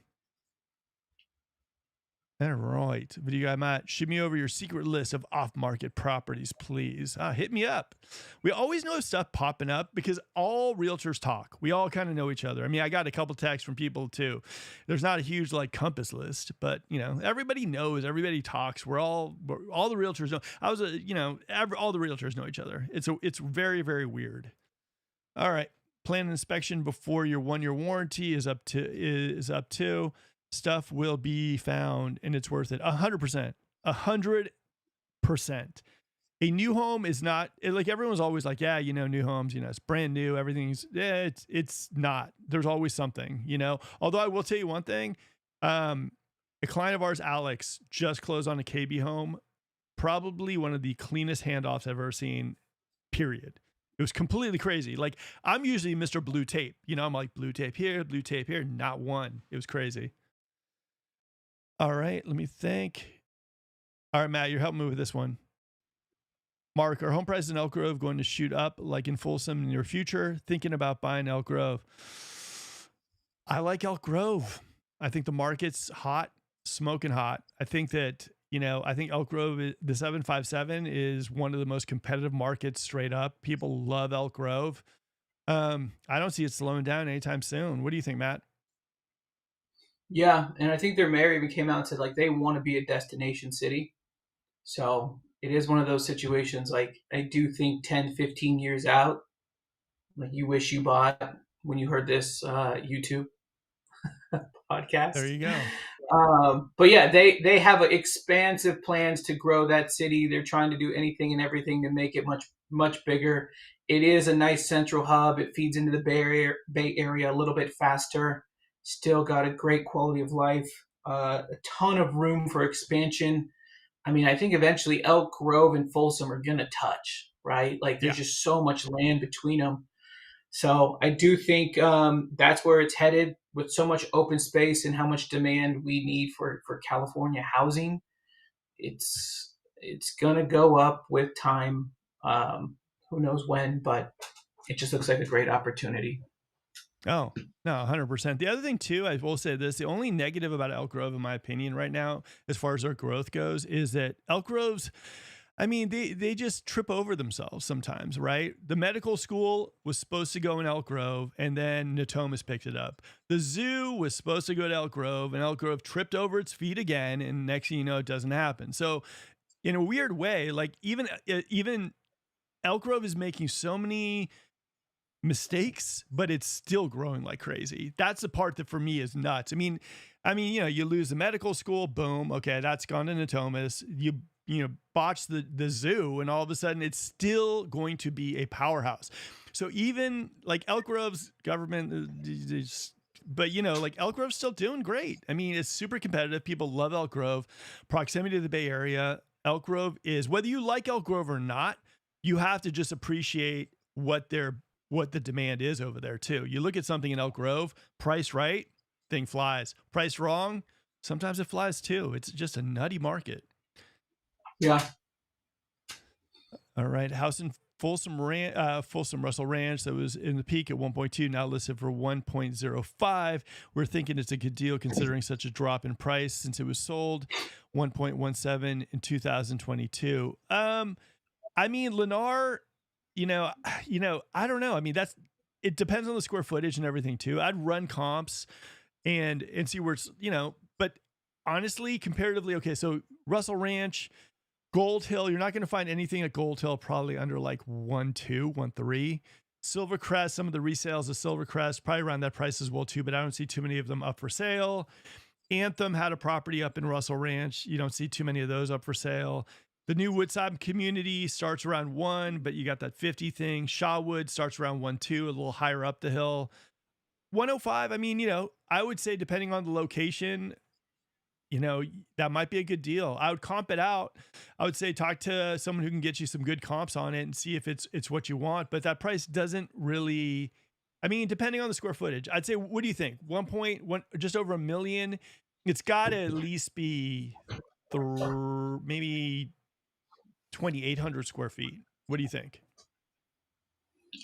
All right. Video guy Matt, shoot me over your secret list of off-market properties, please. Hit me up. We always know stuff popping up because all realtors talk. We all kind of know each other. I mean, I got a couple texts from people too. There's not a huge like compass list, but everybody knows, everybody talks. All the realtors know. All the realtors know each other. It's very, very weird. All right. Plan an inspection before your 1-year warranty is up to. Stuff will be found and it's worth it. 100%. 100%. A new home is not like everyone's always like, yeah, new homes, it's brand new. Everything's, it's not. There's always something, Although I will tell you one thing. A client of ours, Alex, just closed on a KB home. Probably one of the cleanest handoffs I've ever seen, period. It was completely crazy. Like, I'm usually Mr. Blue Tape. I'm like, blue tape here, not one. It was crazy. All right, let me think. All right, Matt, you're helping me with this one. Mark, are home prices in Elk Grove going to shoot up like in Folsom in the near future? Thinking about buying Elk Grove. I like Elk Grove. I think the market's hot, smoking hot. I think that, I think Elk Grove, the 757 is one of the most competitive markets straight up. People love Elk Grove. I don't see it slowing down anytime soon. What do you think, Matt?
Yeah, and I think their mayor even came out and said like they want to be a destination city. So it is one of those situations. Like I do think 10, 15 years out, like you wish you bought when you heard this YouTube
There
podcast.
you go.
But yeah, they have expansive plans to grow that city. They're trying to do anything and everything to make it much bigger. It is a nice central hub. It feeds into the Bay Area a little bit faster. Still got a great quality of life. A ton of room for expansion. I mean, I think eventually Elk Grove and Folsom are gonna touch, right? Like there's
Yeah.
just so much land between them. So I do think that's where it's headed with so much open space and how much demand we need for California housing. It's gonna go up with time. Who knows when, but it just looks like a great opportunity.
Oh, no, 100%. The other thing too, I will say this, the only negative about Elk Grove, in my opinion, right now, as far as their growth goes, is that Elk Grove's, I mean, they just trip over themselves sometimes, right? The medical school was supposed to go in Elk Grove, and then Natomas picked it up. The zoo was supposed to go to Elk Grove, and Elk Grove tripped over its feet again, and next thing you know, it doesn't happen. So, in a weird way, like even Elk Grove is making so many mistakes, but it's still growing like crazy. That's the part that for me is nuts. You know, you lose the medical school, boom, okay, that's gone to Natomas. You botch the zoo, and all of a sudden it's still going to be a powerhouse. So even like Elk Grove's government, but you know, like Elk Grove's still doing great. I mean, it's super competitive. People love Elk Grove, proximity to the Bay Area. Elk Grove is, whether you like Elk Grove or not, you have to just appreciate what the demand is over there too. You look at something in Elk Grove, price right, thing flies. Price wrong, sometimes it flies too. It's just a nutty market.
Yeah.
All right, house in Folsom Russell Ranch that was in the peak at 1.2, now listed for 1.05. We're thinking it's a good deal considering such a drop in price since it was sold 1.17 in 2022. I mean, Lennar, you know, I don't know. I mean, it depends on the square footage and everything too. I'd run comps and see where it's, but honestly, comparatively, okay, so Russell Ranch, Gold Hill, you're not going to find anything at Gold Hill probably under like 1.2, 1.3. Silvercrest, some of the resales of Silvercrest, probably around that price as well too, but I don't see too many of them up for sale. Anthem had a property up in Russell Ranch. You don't see too many of those up for sale. The new Woodside community starts around 1, but you got that 50 thing. Shawwood starts around 1.2, a little higher up the hill. 105, I mean, I would say depending on the location, that might be a good deal. I would comp it out. I would say talk to someone who can get you some good comps on it and see if it's what you want. But that price doesn't really, I mean, depending on the square footage, I'd say, what do you think? 1.1, just over a million. It's got to at least be maybe 2,800 square feet. What do you think?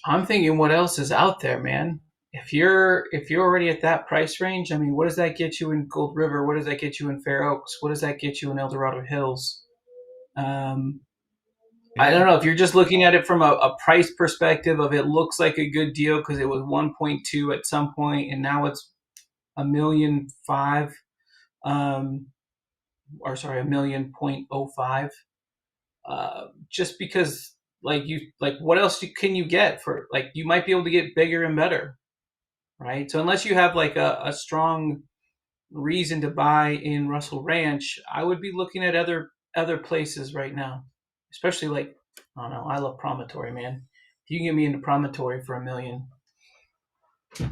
I'm thinking what else is out there, man. If you're already at that price range, I mean, what does that get you in Gold River? What does that get you in Fair Oaks? What does that get you in El Dorado Hills? Um, I
Yeah.
don't know if you're just looking at it from a price perspective of it looks like a good deal because it was 1.2 at some point and now it's a million five, um, or sorry, a million point oh five. Just because like what else can you get for like you might be able to get bigger and better, right? So unless you have like a strong reason to buy in Russell Ranch, I would be looking at other places right now, especially like I don't know. I love Promontory, man. If you can get me into Promontory for a million,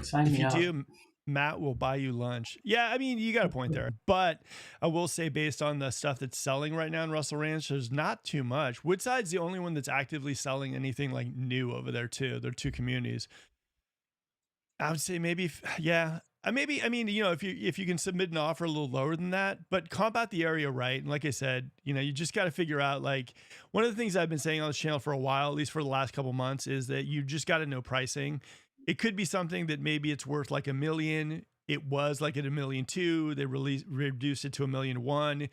sign
If
me
you
up.
do, Matt will buy you lunch. Yeah, I mean, you got a point there. But I will say, based on the stuff that's selling right now in Russell Ranch, there's not too much. Woodside's the only one that's actively selling anything like new over there, too. They're two communities. I would say maybe, yeah. Maybe, I mean, if you can submit an offer a little lower than that, but comp out the area right. And like I said, you just got to figure out, like, one of the things I've been saying on this channel for a while, at least for the last couple months, is that you just got to know pricing. It could be something that maybe it's worth like a million. It was like at 1.2 million. They reduced it to 1.1 million.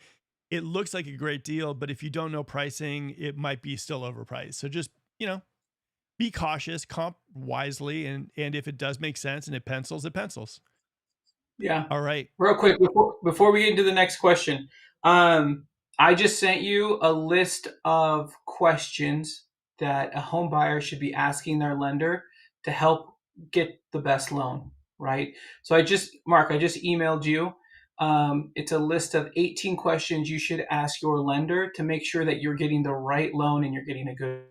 It looks like a great deal, but if you don't know pricing, it might be still overpriced. So just, be cautious, comp wisely, and if it does make sense and it pencils, it pencils.
Yeah.
All right.
Real quick before we get into the next question, um, I just sent you a list of questions that a home buyer should be asking their lender to help get the best loan. Right. So Mark, I just emailed you. It's a list of 18 questions you should ask your lender to make sure that you're getting the right loan and you're getting a good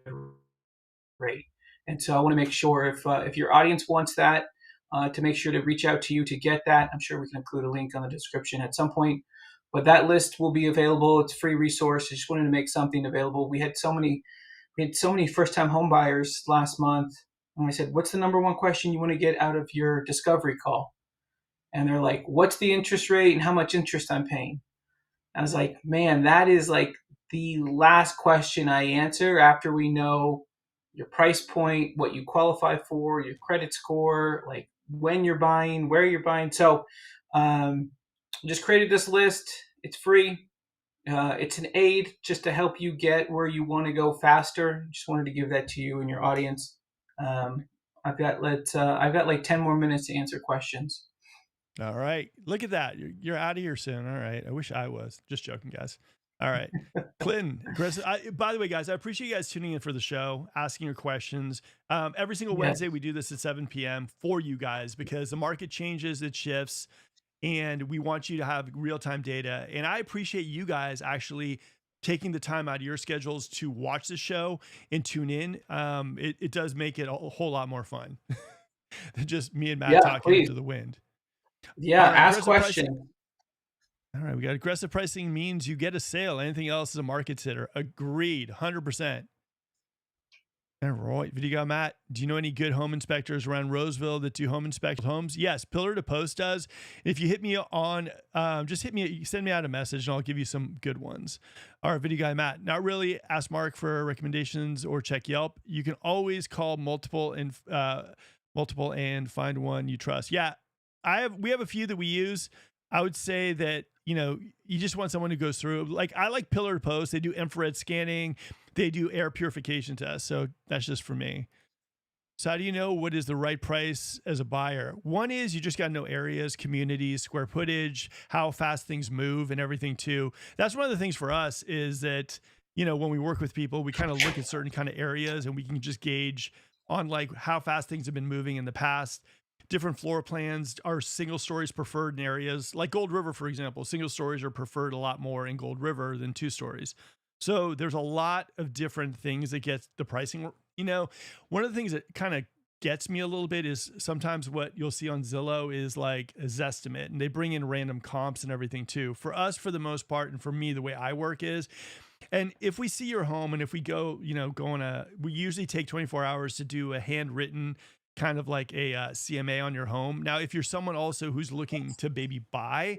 rate. And so I want to make sure if your audience wants that, to make sure to reach out to you to get that. I'm sure we can include a link on the description at some point. But that list will be available. It's a free resource. I just wanted to make something available. We had so many first time home buyers last month. And I said, what's the number one question you want to get out of your discovery call? And they're like, what's the interest rate and how much interest I'm paying? I was like, man, that is like the last question I answer after we know your price point, what you qualify for, your credit score. Like when you're buying, where you're buying. So um, just created this list. It's free. It's an aid just to help you get where you want to go faster. Just wanted to give that to you and your audience. Um, I've got like 10 more minutes to answer questions.
All right. Look at that. You're out of here soon. All right. I wish I was. Just joking, guys. All right. Clinton, Chris, by the way, guys, I appreciate you guys tuning in for the show, asking your questions. Every single
Yes.
Wednesday, we do this at 7 p.m. for you guys because the market changes, it shifts, and we want you to have real time data. And I appreciate you guys actually taking the time out of your schedules to watch the show and tune in. It does make it a whole lot more fun than just me and Matt
Yeah,
talking
please.
into the wind.
Yeah,
All right,
ask
aggressive pricing.
questions.
All right, we got aggressive pricing means you get a sale. Anything else is a market sitter. Agreed, 100%. All right, video guy Matt, do you know any good home inspectors around Roseville that do home inspect homes? Yes, Pillar to Post does. If you hit me on, just hit me, send me out a message and I'll give you some good ones. All right, video guy Matt, not really ask Mark for recommendations or check Yelp. You can always call multiple and find one you trust. Yeah, we have a few that we use. I would say that, you just want someone who goes through. Like I like Pillar to Post. They do infrared scanning. They do air purification tests. So that's just for me. So how do you know what is the right price as a buyer? One is you just got to know areas, communities, square footage, how fast things move and everything too. That's one of the things for us is that, when we work with people, we kind of look at certain kind of areas and we can just gauge on like how fast things have been moving in the past. Different floor plans are single stories preferred in areas like Gold River, for example. Single stories are preferred a lot more in Gold River than two stories. So there's a lot of different things that get the pricing. One of the things that kind of gets me a little bit is sometimes what you'll see on Zillow is like a Zestimate, and they bring in random comps and everything too. For us, for the most part, and for me, the way I work is, and if we see your home and if we go, we usually take 24 hours to do a handwritten kind of like a CMA on your home. Now, if you're someone also who's looking to maybe buy,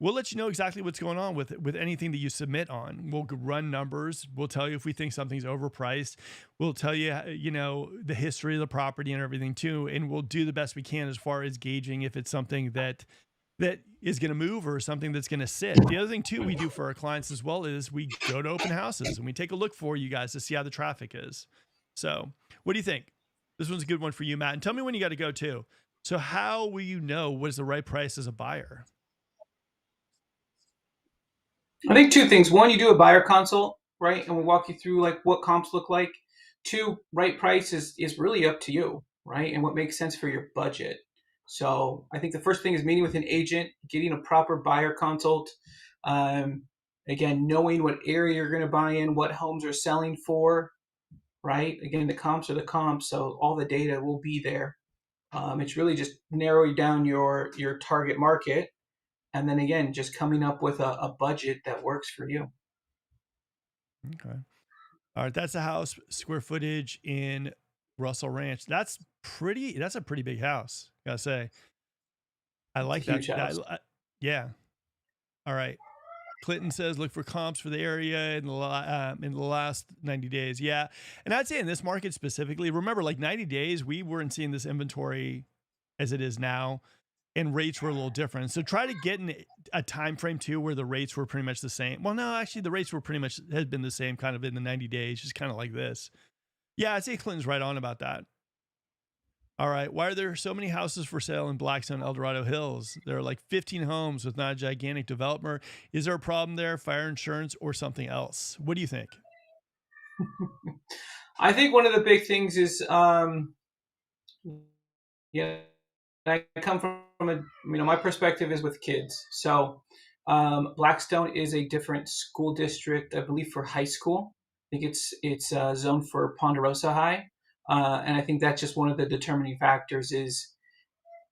we'll let you know exactly what's going on with anything that you submit on. We'll run numbers. We'll tell you if we think something's overpriced. We'll tell you, the history of the property and everything too. And we'll do the best we can as far as gauging if it's something that is going to move or something that's going to sit. The other thing too we do for our clients as well is we go to open houses and we take a look for you guys to see how the traffic is. So what do you think? This one's a good one for you, Matt. And tell me when you got to go too. So how will you know what is the right price as a buyer?
I think two things. One, you do a buyer consult, right? And we'll walk you through like what comps look like. Two, right price is really up to you, right? And what makes sense for your budget. So I think the first thing is meeting with an agent, getting a proper buyer consult. Um, Again, knowing what area you're going to buy in, what homes are selling for, right? Again, the comps are the comps, so all the data will be there. It's really just narrowing down your target market, and then again, just coming up with a budget that works for you.
Okay. All right. That's a house square footage in Russell Ranch. That's a pretty big house. Gotta say. I
It's a
like that.
huge house.
Yeah. All right. Clinton says look for comps for the area in the last 90 days. Yeah. And I'd say in this market specifically, remember like 90 days, we weren't seeing this inventory as it is now, and rates were a little different. So try to get in a time frame too where the rates were pretty much the same. Well, no, actually the rates were pretty much had been the same kind of in the 90 days, just kind of like this. Yeah, I'd say Clinton's right on about that. All right. Why are there so many houses for sale in Blackstone, El Dorado Hills? There are like 15 homes with not a gigantic developer. Is there a problem there, fire insurance or something else? What do you think?
I think one of the big things is, yeah, I come from a, my perspective is with kids. So Blackstone is a different school district, I believe, for high school. I think it's zoned for Ponderosa High, and I think that's just one of the determining factors. Is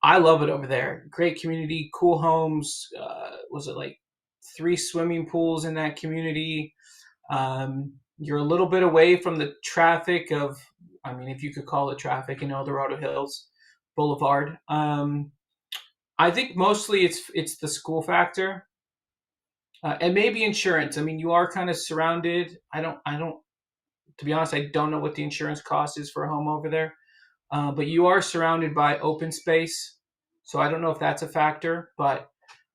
I love it over there. Great community, cool homes. Was it like 3 swimming pools in that community? You're a little bit away from the traffic of, I mean, if you could call it traffic in El Dorado Hills Boulevard. I think mostly it's the school factor, and maybe insurance. I mean, you are kind of surrounded. I don't. To be honest, I don't know what the insurance cost is for a home over there. but you are surrounded by open space. So I don't know if that's a factor, but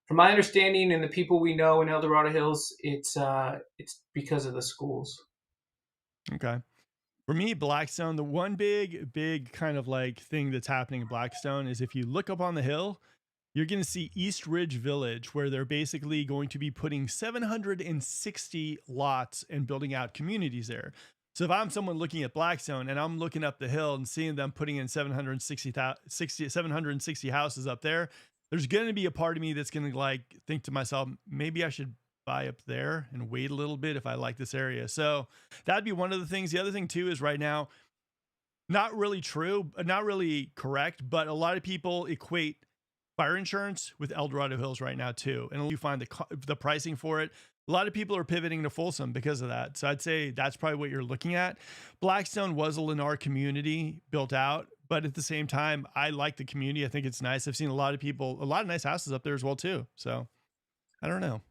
from my understanding and the people we know in El Dorado Hills, it's because of the schools.
Okay. For me, Blackstone, the one big kind of like thing that's happening in Blackstone is if you look up on the hill, you're going to see East Ridge Village, where they're basically going to be putting 760 lots and building out communities there. So if I'm someone looking at Blackstone and I'm looking up the hill and seeing them putting in 760 houses up there, there's going to be a part of me that's going to like think to myself, maybe I should buy up there and wait a little bit if I like this area. So that'd be one of the things. The other thing too is right now, not really true, not really correct, but a lot of people equate fire insurance with El Dorado Hills right now too, and you find the pricing for it. A lot of people are pivoting to Folsom because of that. So I'd say that's probably what you're looking at. Blackstone was a Lennar community built out, but at the same time, I like the community. I think it's nice. I've seen a lot of people, a lot of nice houses up there as well too. So I don't know.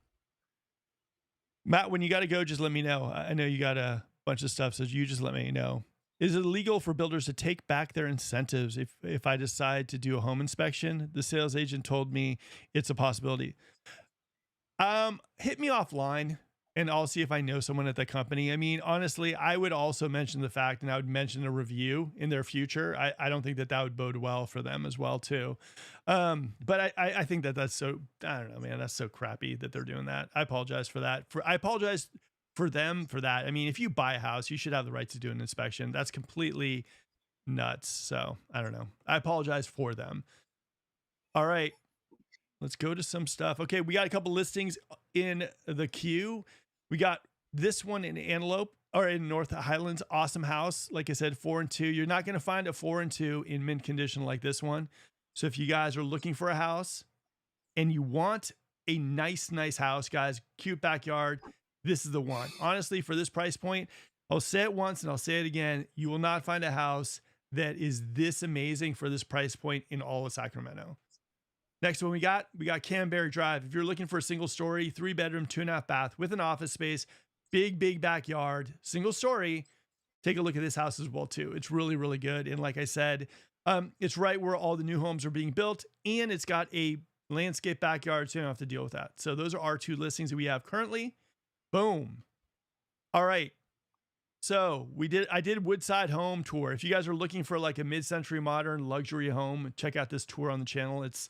Matt, when you got to go, just let me know. I know you got a bunch of stuff, so you just let me know. Is it illegal for builders to take back their incentives if I decide to do a home inspection? The sales agent told me it's a possibility. Hit me offline and I'll see if I know someone at the company. I mean, honestly, I would also mention the fact, and I would mention a review in their future. I don't think that that would bode well for them as well too. But I think that that's so, I don't know, man, that's so crappy that they're doing that. I apologize for that. I apologize for them for that. I mean, if you buy a house, you should have the right to do an inspection. That's completely nuts. So I don't know. I apologize for them. All right. Let's go to some stuff. Okay, we got a couple listings in the queue. We got this one in Antelope or in North Highlands. Awesome house. Like I said, 4 and 2. You're not going to find a 4 and 2 in mint condition like this one. So if you guys are looking for a house and you want a nice house, guys, cute backyard, this is the one. Honestly, for this price point, I'll say it once and I'll say it again. You will not find a house that is this amazing for this price point in all of Sacramento. Next one we got Canberra Drive. If you're looking for a single story, 3-bedroom, 2.5 bath with an office space, big backyard, single story, take a look at this house as well too. It's really good. And like I said, it's right where all the new homes are being built, and it's got a landscape backyard, so you don't have to deal with that. So those are our 2 listings that we have currently. Boom. All right. So I did Woodside Home Tour. If you guys are looking for like a mid-century modern luxury home, check out this tour on the channel. It's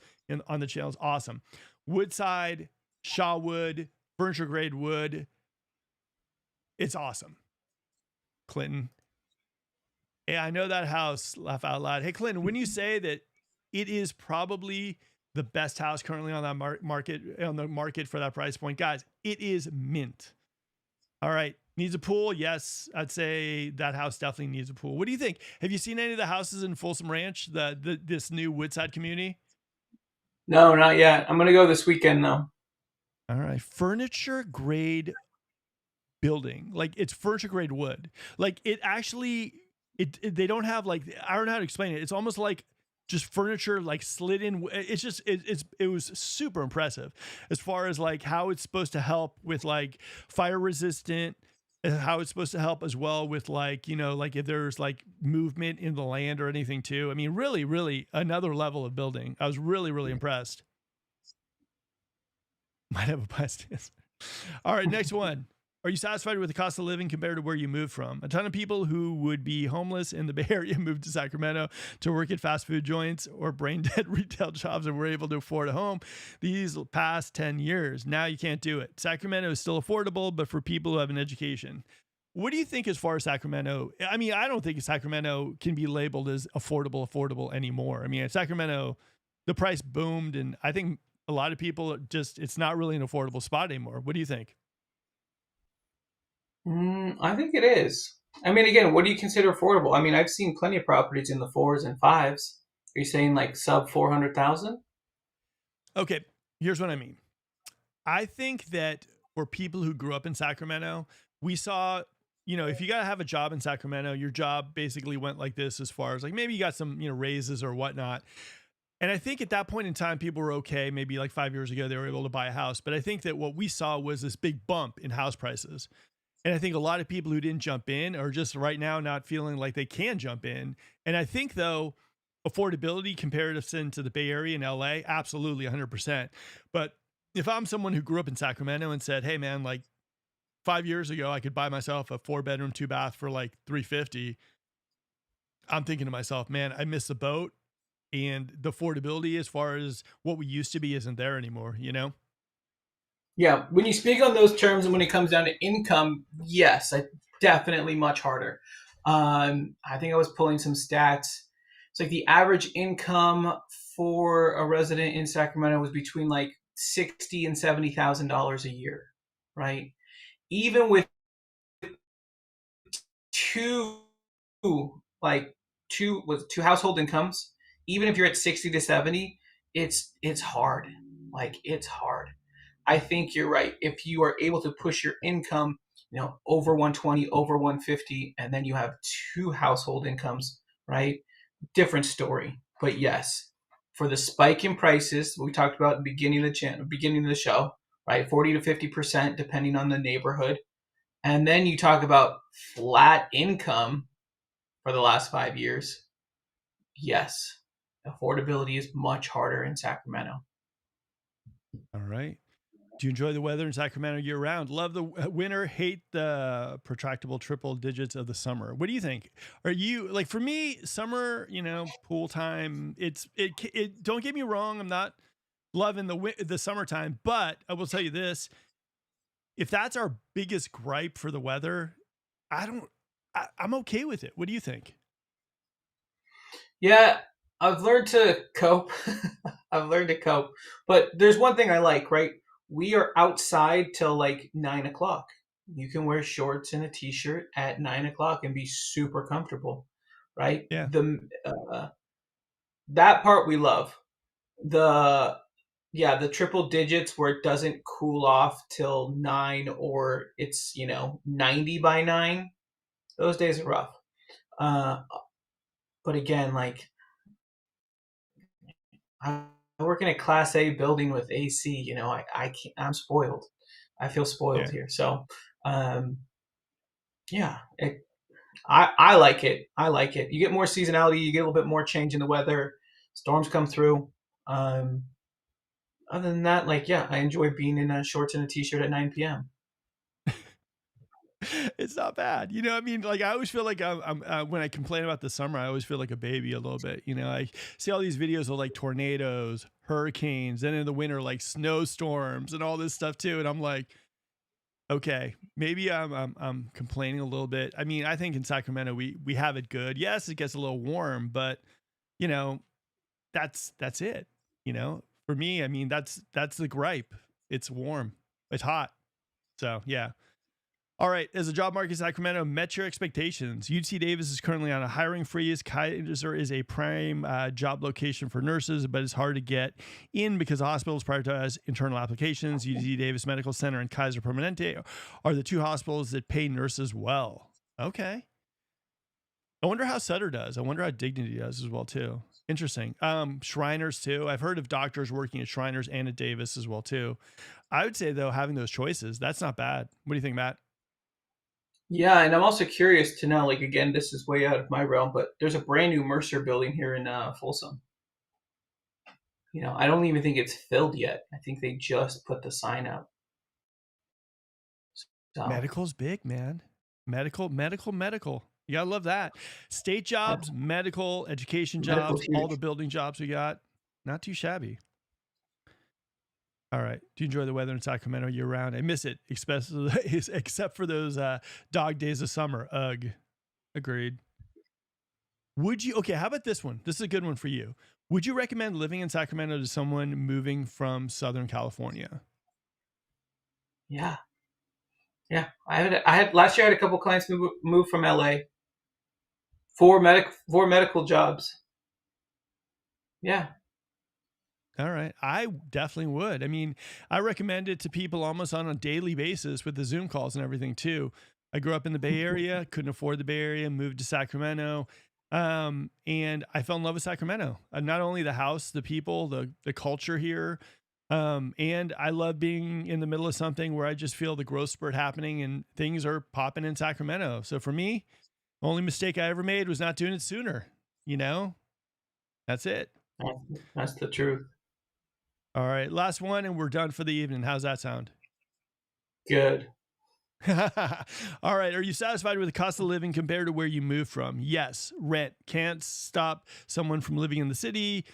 on the channel. It's awesome. Woodside, Shaw wood, furniture grade wood. It's awesome. Clinton. Yeah, I know that house. Laugh out loud. Hey, Clinton, when you say that it is probably the best house currently on that market for that price point, guys, it is mint. All right. Needs a pool? Yes, I'd say that house definitely needs a pool. What do you think? Have you seen any of the houses in Folsom Ranch, this new Woodside community?
No, not yet. I'm gonna go this weekend though.
All right, furniture grade building, like it's furniture grade wood. Like it actually, they don't have like, I don't know how to explain it. It's almost like just furniture like slid in. It's just it was super impressive as far as like how it's supposed to help with like fire resistant, and how it's supposed to help as well with like, you know, like if there's like movement in the land or anything too. I mean, really another level of building. I was really impressed. Might have a bias. All right, next one. Are you satisfied with the cost of living compared to where you moved from? A ton of people who would be homeless in the Bay Area moved to Sacramento to work at fast food joints or brain dead retail jobs and were able to afford a home these past 10 years. Now you can't do it. Sacramento is still affordable, but for people who have an education. What do you think as far as Sacramento? I mean, I don't think Sacramento can be labeled as affordable anymore. I mean, Sacramento, the price boomed, and I think a lot of people just, it's not really an affordable spot anymore. What do you think?
I think it is. I mean, again, what do you consider affordable? I mean, I've seen plenty of properties in the 4s and 5s. Are you saying like sub 400,000?
Okay, here's what I mean. I think that for people who grew up in Sacramento, we saw, you know, if you got to have a job in Sacramento, your job basically went like this as far as like maybe you got some, you know, raises or whatnot. And I think at that point in time, people were okay. Maybe like 5 years ago, they were able to buy a house. But I think that what we saw was this big bump in house prices. And I think a lot of people who didn't jump in are just right now not feeling like they can jump in. And I think though, affordability comparison to the Bay Area and LA, absolutely 100%. But if I'm someone who grew up in Sacramento and said, "Hey man, like 5 years ago I could buy myself a 4-bedroom, 2 bath for like 350." I'm thinking to myself, "Man, I missed the boat." And the affordability as far as what we used to be isn't there anymore, you know?
Yeah, when you speak on those terms and when it comes down to income, yes, definitely much harder. I think I was pulling some stats. It's like the average income for a resident in Sacramento was between like $60,000 and $70,000 a year, right? Even with two, like two household incomes, even if you're at 60 to 70, it's hard. Like it's hard. I think you're right. If you are able to push your income, over 120, over 150, and then you have two household incomes, right? Different story. But yes, for the spike in prices we talked about at the beginning of the show, right? 40 to 50% depending on the neighborhood. And then you talk about flat income for the last 5 years. Yes, affordability is much harder in Sacramento.
All right. Do you enjoy the weather in Sacramento year round? Love the winter, hate the protractable triple digits of the summer. What do you think? Are you like for me, summer, pool time, it don't get me wrong, I'm not loving the summertime, but I will tell you this, if that's our biggest gripe for the weather, I don't I'm okay with it. What do you think?
Yeah, I've learned to cope. I've learned to cope. But there's one thing I like, right? We are outside till like 9 o'clock. You can wear shorts and a t-shirt at 9 o'clock and be super comfortable, right?
Yeah.
That part we love. The Yeah, the triple digits where it doesn't cool off till 9 or it's 90 by 9. Those days are rough. Uh, but again, like I work in a Class A building with AC. I can't, I'm spoiled. I feel spoiled
Yeah.
here. So, um, yeah, I like it. I like it. You get more seasonality. You get a little bit more change in the weather. Storms come through. Um, Other than that, like, yeah, I enjoy being in shorts and a t-shirt at 9 p.m.
It's not bad. I mean, like I always feel like when I complain about the summer, I always feel like a baby a little bit. I see all these videos of like tornadoes, hurricanes, and in the winter like snowstorms and all this stuff too. And I'm like, okay, maybe I'm complaining a little bit. I mean, I think in Sacramento we have it good. Yes, it gets a little warm, but you know that's it. For me, I mean that's the gripe. It's warm, it's hot. So yeah. All right. As the job market in Sacramento met your expectations, UC Davis is currently on a hiring freeze. Kaiser is a prime job location for nurses, but it's hard to get in because hospitals prioritize internal applications. UC Davis Medical Center and Kaiser Permanente are the two hospitals that pay nurses well. Okay. I wonder how Sutter does. I wonder how Dignity does as well too. Interesting. Shriners too. I've heard of doctors working at Shriners and at Davis as well too. I would say though, having those choices, that's not bad. What do you think, Matt?
Yeah, and I'm also curious to know, like, again, this is way out of my realm, but there's a brand new Mercer building here in Folsom. I don't even think it's filled yet. I think they just put the sign up. So,
Medical's big, man. Medical. You gotta love that. State
yeah,
jobs, medical, education
medical's
jobs, all the
huge.
building jobs we got. Not too shabby. All right. Do you enjoy the weather in Sacramento year round? I miss it, especially except for those dog days of summer. Ugh. Agreed. Would you? Okay. How about this one? This is a good one for you. Would you recommend living in Sacramento to someone moving from Southern California?
Yeah, yeah. I had last year. I had a couple clients move from LA for medical jobs. Yeah,
All right. I definitely would. I mean, I recommend it to people almost on a daily basis with the Zoom calls and everything too. I grew up in the Bay Area, couldn't afford the Bay Area, moved to Sacramento. And I fell in love with Sacramento. Not only the house, the people, the culture here. And I love being in the middle of something where I just feel the growth spurt happening and things are popping in Sacramento. So for me, the only mistake I ever made was not doing it sooner. You know, that's it.
That's the truth.
All right, last one, and we're done for the evening. How's that sound?
Good.
All right. Are you satisfied with the cost of living compared to where you moved from? Yes. Rent can't stop someone from living in the city.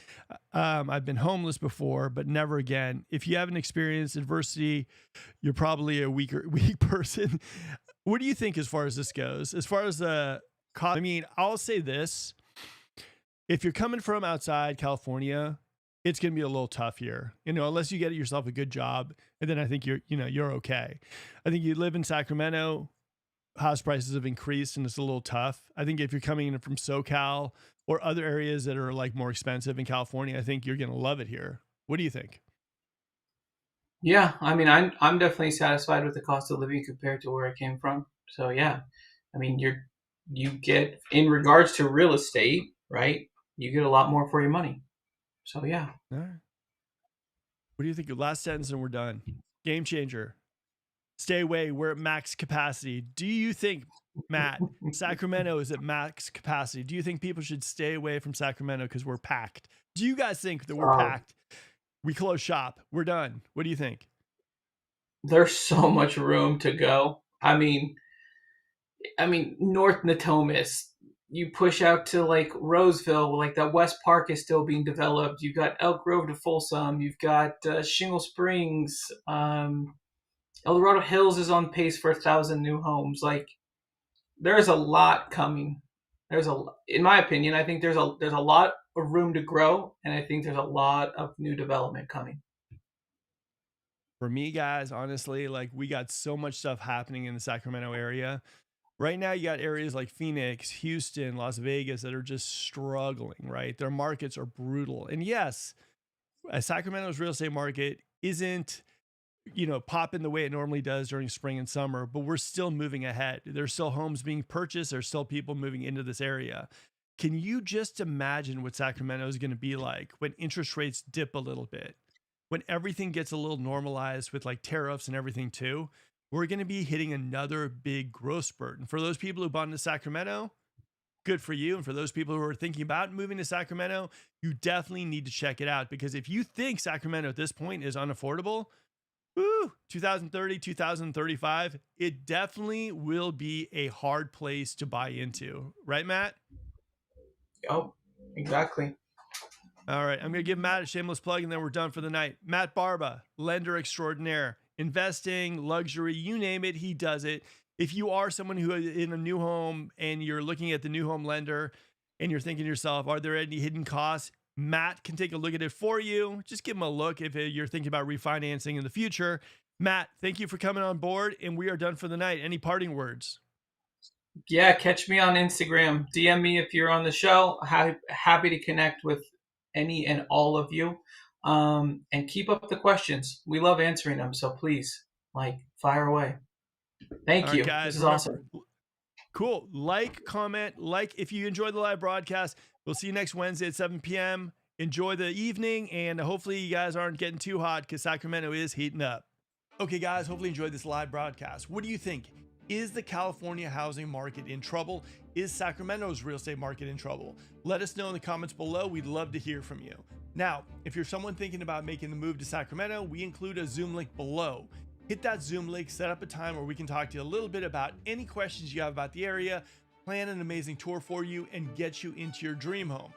I've been homeless before, but never again. If you haven't experienced adversity, you're probably a weak person. What do you think as far as this goes? As far as the cost, I mean, I'll say this. If you're coming from outside California, it's going to be a little tough here, unless you get yourself a good job. And then I think you're okay. I think you live in Sacramento, house prices have increased and it's a little tough. I think if you're coming in from SoCal or other areas that are like more expensive in California, I think you're going to love it here. What do you think?
Yeah, I mean, I'm definitely satisfied with the cost of living compared to where I came from. So yeah, I mean, you get in regards to real estate, right? You get a lot more for your money. So yeah.
All right. What do you think? Last sentence and we're done. Game changer. Stay away. We're at max capacity. Do you think, Matt, Sacramento is at max capacity? Do you think people should stay away from Sacramento because we're packed? Do you guys think that we're packed? We close shop. We're done. What do you think?
There's so much room to go. I mean, North Natomas. You push out to like Roseville, like that West Park is still being developed. You've got Elk Grove to Folsom. You've got Shingle Springs. El Dorado Hills is on pace for 1,000 new homes. Like there's a lot coming. In my opinion, I think there's a lot of room to grow, and I think there's a lot of new development coming.
For me, guys, honestly, like we got so much stuff happening in the Sacramento area. Right now, you got areas like Phoenix, Houston, Las Vegas that are just struggling, right? Their markets are brutal. And yes, Sacramento's real estate market isn't, popping the way it normally does during spring and summer, but we're still moving ahead. There's still homes being purchased. There's still people moving into this area. Can you just imagine what Sacramento is going to be like when interest rates dip a little bit, when everything gets a little normalized with like tariffs and everything too? We're going to be hitting another big growth spurt. And for those people who bought into Sacramento, good for you. And for those people who are thinking about moving to Sacramento, you definitely need to check it out, because if you think Sacramento at this point is unaffordable, 2030, 2035, it definitely will be a hard place to buy into. Right, Matt?
Oh, exactly.
All right. I'm going to give Matt a shameless plug and then we're done for the night. Matt Barba, lender extraordinaire, investing, luxury, you name it, he does it. If you are someone who is in a new home and you're looking at the new home lender and you're thinking to yourself, are there any hidden costs? Matt can take a look at it for you. Just give him a look if you're thinking about refinancing in the future. Matt, thank you for coming on board, and we are done for the night. Any parting words?
Yeah, catch me on Instagram. DM me if you're on the show. Happy to connect with any and all of you. And keep up the questions. We love answering them. So please, fire away. Thank
All
you.
right, guys,
This is
remember,
awesome.
cool. Like, comment, if you enjoyed the live broadcast. We'll see you next Wednesday at 7 p.m. Enjoy the evening, and hopefully you guys aren't getting too hot because Sacramento is heating up. Okay, guys, hopefully you enjoyed this live broadcast. What do you think? Is the California housing market in trouble? Is Sacramento's real estate market in trouble? Let us know in the comments below. We'd love to hear from you. Now, if you're someone thinking about making the move to Sacramento, we include a Zoom link below. Hit that Zoom link, set up a time where we can talk to you a little bit about any questions you have about the area, plan an amazing tour for you, and get you into your dream home.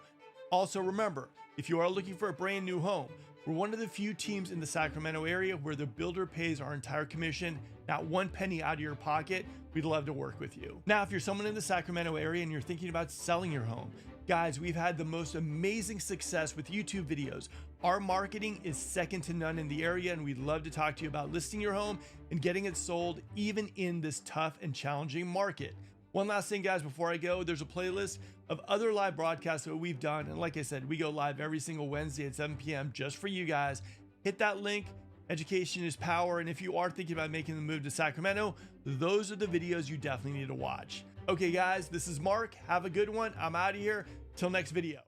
Also, remember, if you are looking for a brand new home, we're one of the few teams in the Sacramento area where the builder pays our entire commission, not one penny out of your pocket. We'd love to work with you. Now, if you're someone in the Sacramento area and you're thinking about selling your home, guys, we've had the most amazing success with YouTube videos. Our marketing is second to none in the area, and we'd love to talk to you about listing your home and getting it sold even in this tough and challenging market. One last thing, guys, before I go, there's a playlist of other live broadcasts that we've done. And like I said, we go live every single Wednesday at 7 p.m. just for you guys. Hit that link. Education is power. And if you are thinking about making the move to Sacramento, those are the videos you definitely need to watch. Okay, guys, this is Mark. Have a good one. I'm out of here. Till next video.